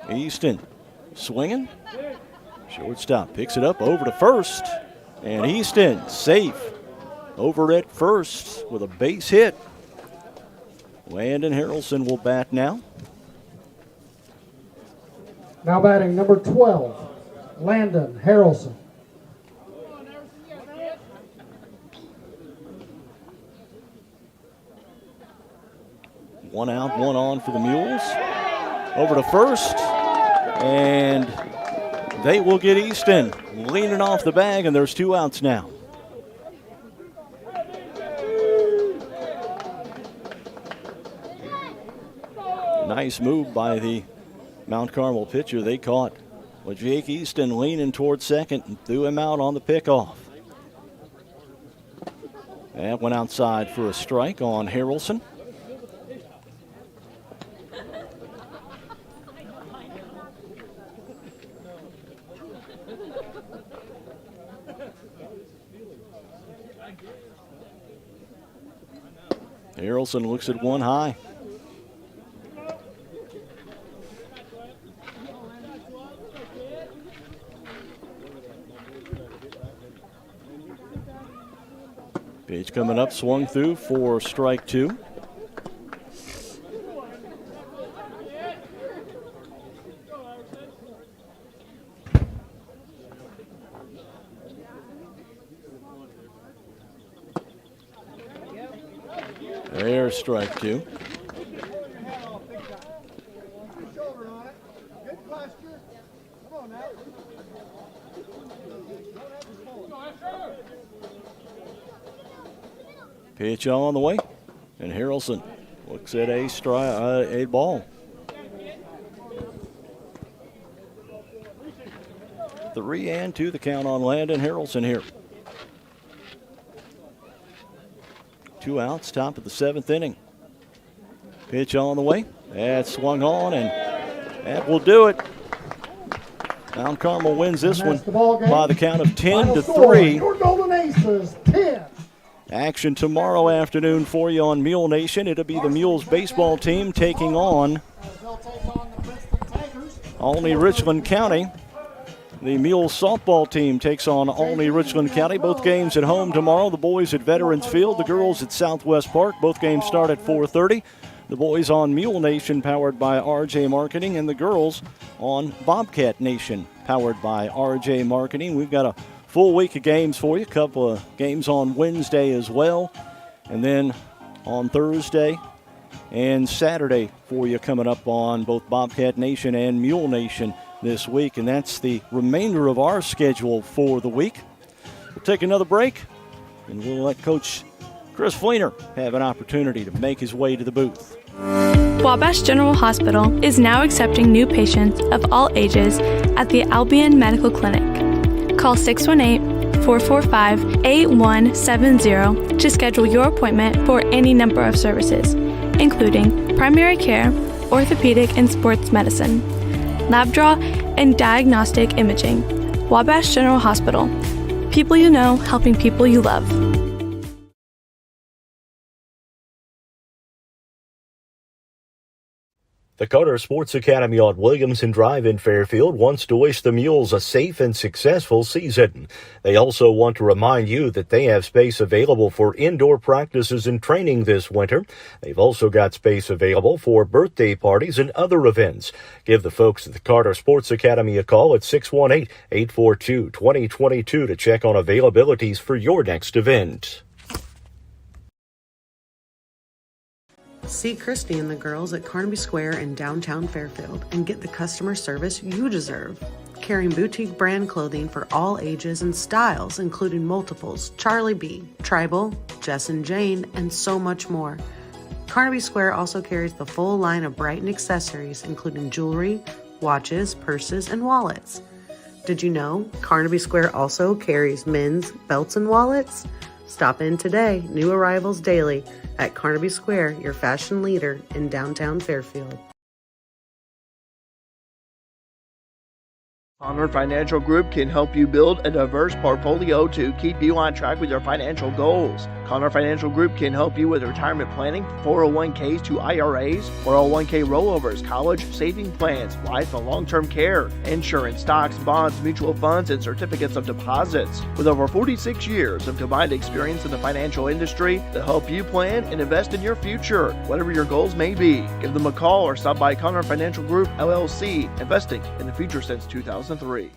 Easton swinging. Shortstop picks it up over to first. And Easton safe over at first with a base hit. Landon Harrelson will bat now. Now batting number 12, Landon Harrelson. One out, one on for the Mules. Over to first, and they will get Easton leaning off the bag, and there's 2 outs now. Nice move by the Mount Carmel pitcher. They caught with Jake Easton leaning towards second and threw him out on the pickoff. That went outside for a strike on Harrelson. Harrelson looks at one high. Pitch coming up, swung through for strike 2. There's strike two. Pitch on the way, and Harrelson looks at a ball. 3-2 the count on Landon Harrelson here. 2 outs, top of the 7th inning. Pitch on the way. That's swung on, and that will do it. Mount Carmel wins this one by the count of 10-3. Your Golden Aces, 10. Action tomorrow afternoon for you on Mule Nation. It'll be the Mules baseball team taking on Olney Richland County. The Mules softball team takes on Olney Richland County. Both games at home tomorrow. The boys at Veterans Field, the girls at Southwest Park. Both games start at 4:30. The boys on Mule Nation, powered by RJ Marketing, and the girls on Bobcat Nation, powered by RJ Marketing. We've got a full week of games for you. A couple of games on Wednesday as well. And then on Thursday and Saturday for you coming up on both Bobcat Nation and Mule Nation this week. And that's the remainder of our schedule for the week. We'll take another break, and we'll let Coach Chris Fleener have an opportunity to make his way to the booth. Wabash General Hospital is now accepting new patients of all ages at the Albion Medical Clinic. Call 618-445-8170 to schedule your appointment for any number of services, including primary care, orthopedic and sports medicine, lab draw, and diagnostic imaging. Wabash General Hospital. People you know, helping people you love. The Carter Sports Academy on Williamson Drive in Fairfield wants to wish the Mules a safe and successful season. They also want to remind you that they have space available for indoor practices and training this winter. They've also got space available for birthday parties and other events. Give the folks at the Carter Sports Academy a call at 618-842-2022 to check on availabilities for your next event. See Christy and the girls at Carnaby Square in downtown Fairfield and get the customer service you deserve. Carrying boutique brand clothing for all ages and styles, including multiples, Charlie B, Tribal, Jess and Jane, and so much more. Carnaby Square also carries the full line of Brighton accessories, including jewelry, watches, purses, and wallets. Did you know Carnaby Square also carries men's belts and wallets? Stop in today, new arrivals daily, at Carnaby Square, your fashion leader in downtown Fairfield. Honor Financial Group can help you build a diverse portfolio to keep you on track with your financial goals. Connor Financial Group can help you with retirement planning, 401ks to IRAs, 401k rollovers, college saving plans, life and long-term care, insurance, stocks, bonds, mutual funds, and certificates of deposits. With over 46 years of combined experience in the financial industry, they'll help you plan and invest in your future, whatever your goals may be. Give them a call or stop by Connor Financial Group, LLC, investing in the future since 2003.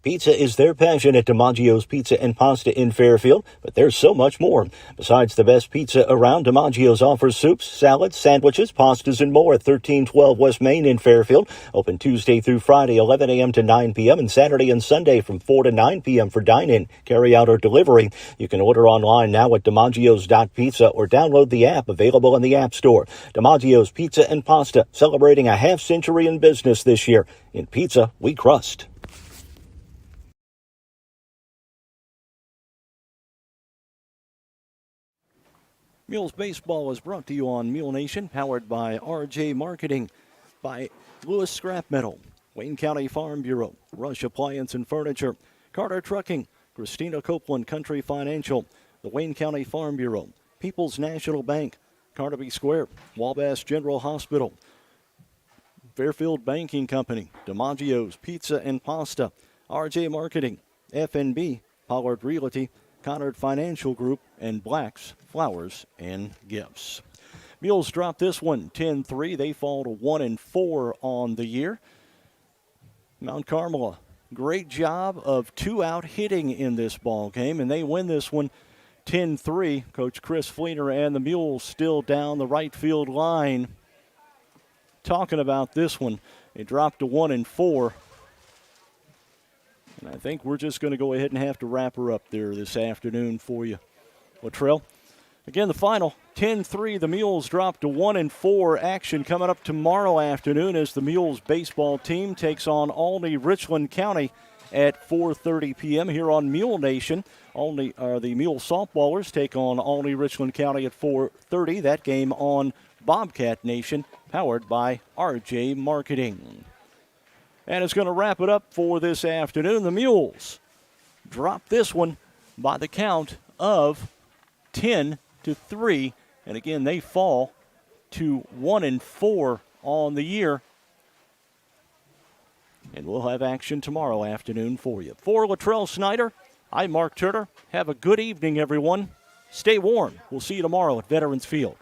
Pizza is their passion at DiMaggio's Pizza and Pasta in Fairfield, but there's so much more. Besides the best pizza around, DiMaggio's offers soups, salads, sandwiches, pastas, and more at 1312 West Main in Fairfield. Open Tuesday through Friday, 11 a.m. to 9 p.m., and Saturday and Sunday from 4 to 9 p.m. for dine-in, carry-out, or delivery. You can order online now at DiMaggio's.pizza or download the app available in the App Store. DiMaggio's Pizza and Pasta, celebrating a half-century in business this year. In pizza, we crust. Mules Baseball is brought to you on Mule Nation, powered by RJ Marketing, by Lewis Scrap Metal, Wayne County Farm Bureau, Rush Appliance and Furniture, Carter Trucking, Christina Copeland Country Financial, the Wayne County Farm Bureau, People's National Bank, Carnaby Square, Wabash General Hospital, Fairfield Banking Company, DiMaggio's Pizza and Pasta, RJ Marketing, FNB, Pollard Realty, Conard Financial Group, and Black's Flowers and Gifts. Mules drop this one 10-3. They fall to 1-4 on the year. Mount Carmel, great job of 2-out hitting in this ball game, and they win this one 10-3. Coach Chris Fleener and the Mules still down the right field line. Talking about this one, it dropped to 1-4. And I think we're just going to go ahead and have to wrap her up there this afternoon for you, Latrell. Again, the final 10-3. The Mules drop to 1-4. Action coming up tomorrow afternoon as the Mules baseball team takes on Olney Richland County at 4:30 p.m. here on Mule Nation. The Mule softballers take on Olney Richland County at 4:30. That game on Bobcat Nation, powered by RJ Marketing. And it's going to wrap it up for this afternoon. The Mules drop this one by the count of 10-3. And again, they fall to 1-4 on the year. And we'll have action tomorrow afternoon for you. For Latrell Snyder, I'm Mark Turner. Have a good evening, everyone. Stay warm. We'll see you tomorrow at Veterans Field.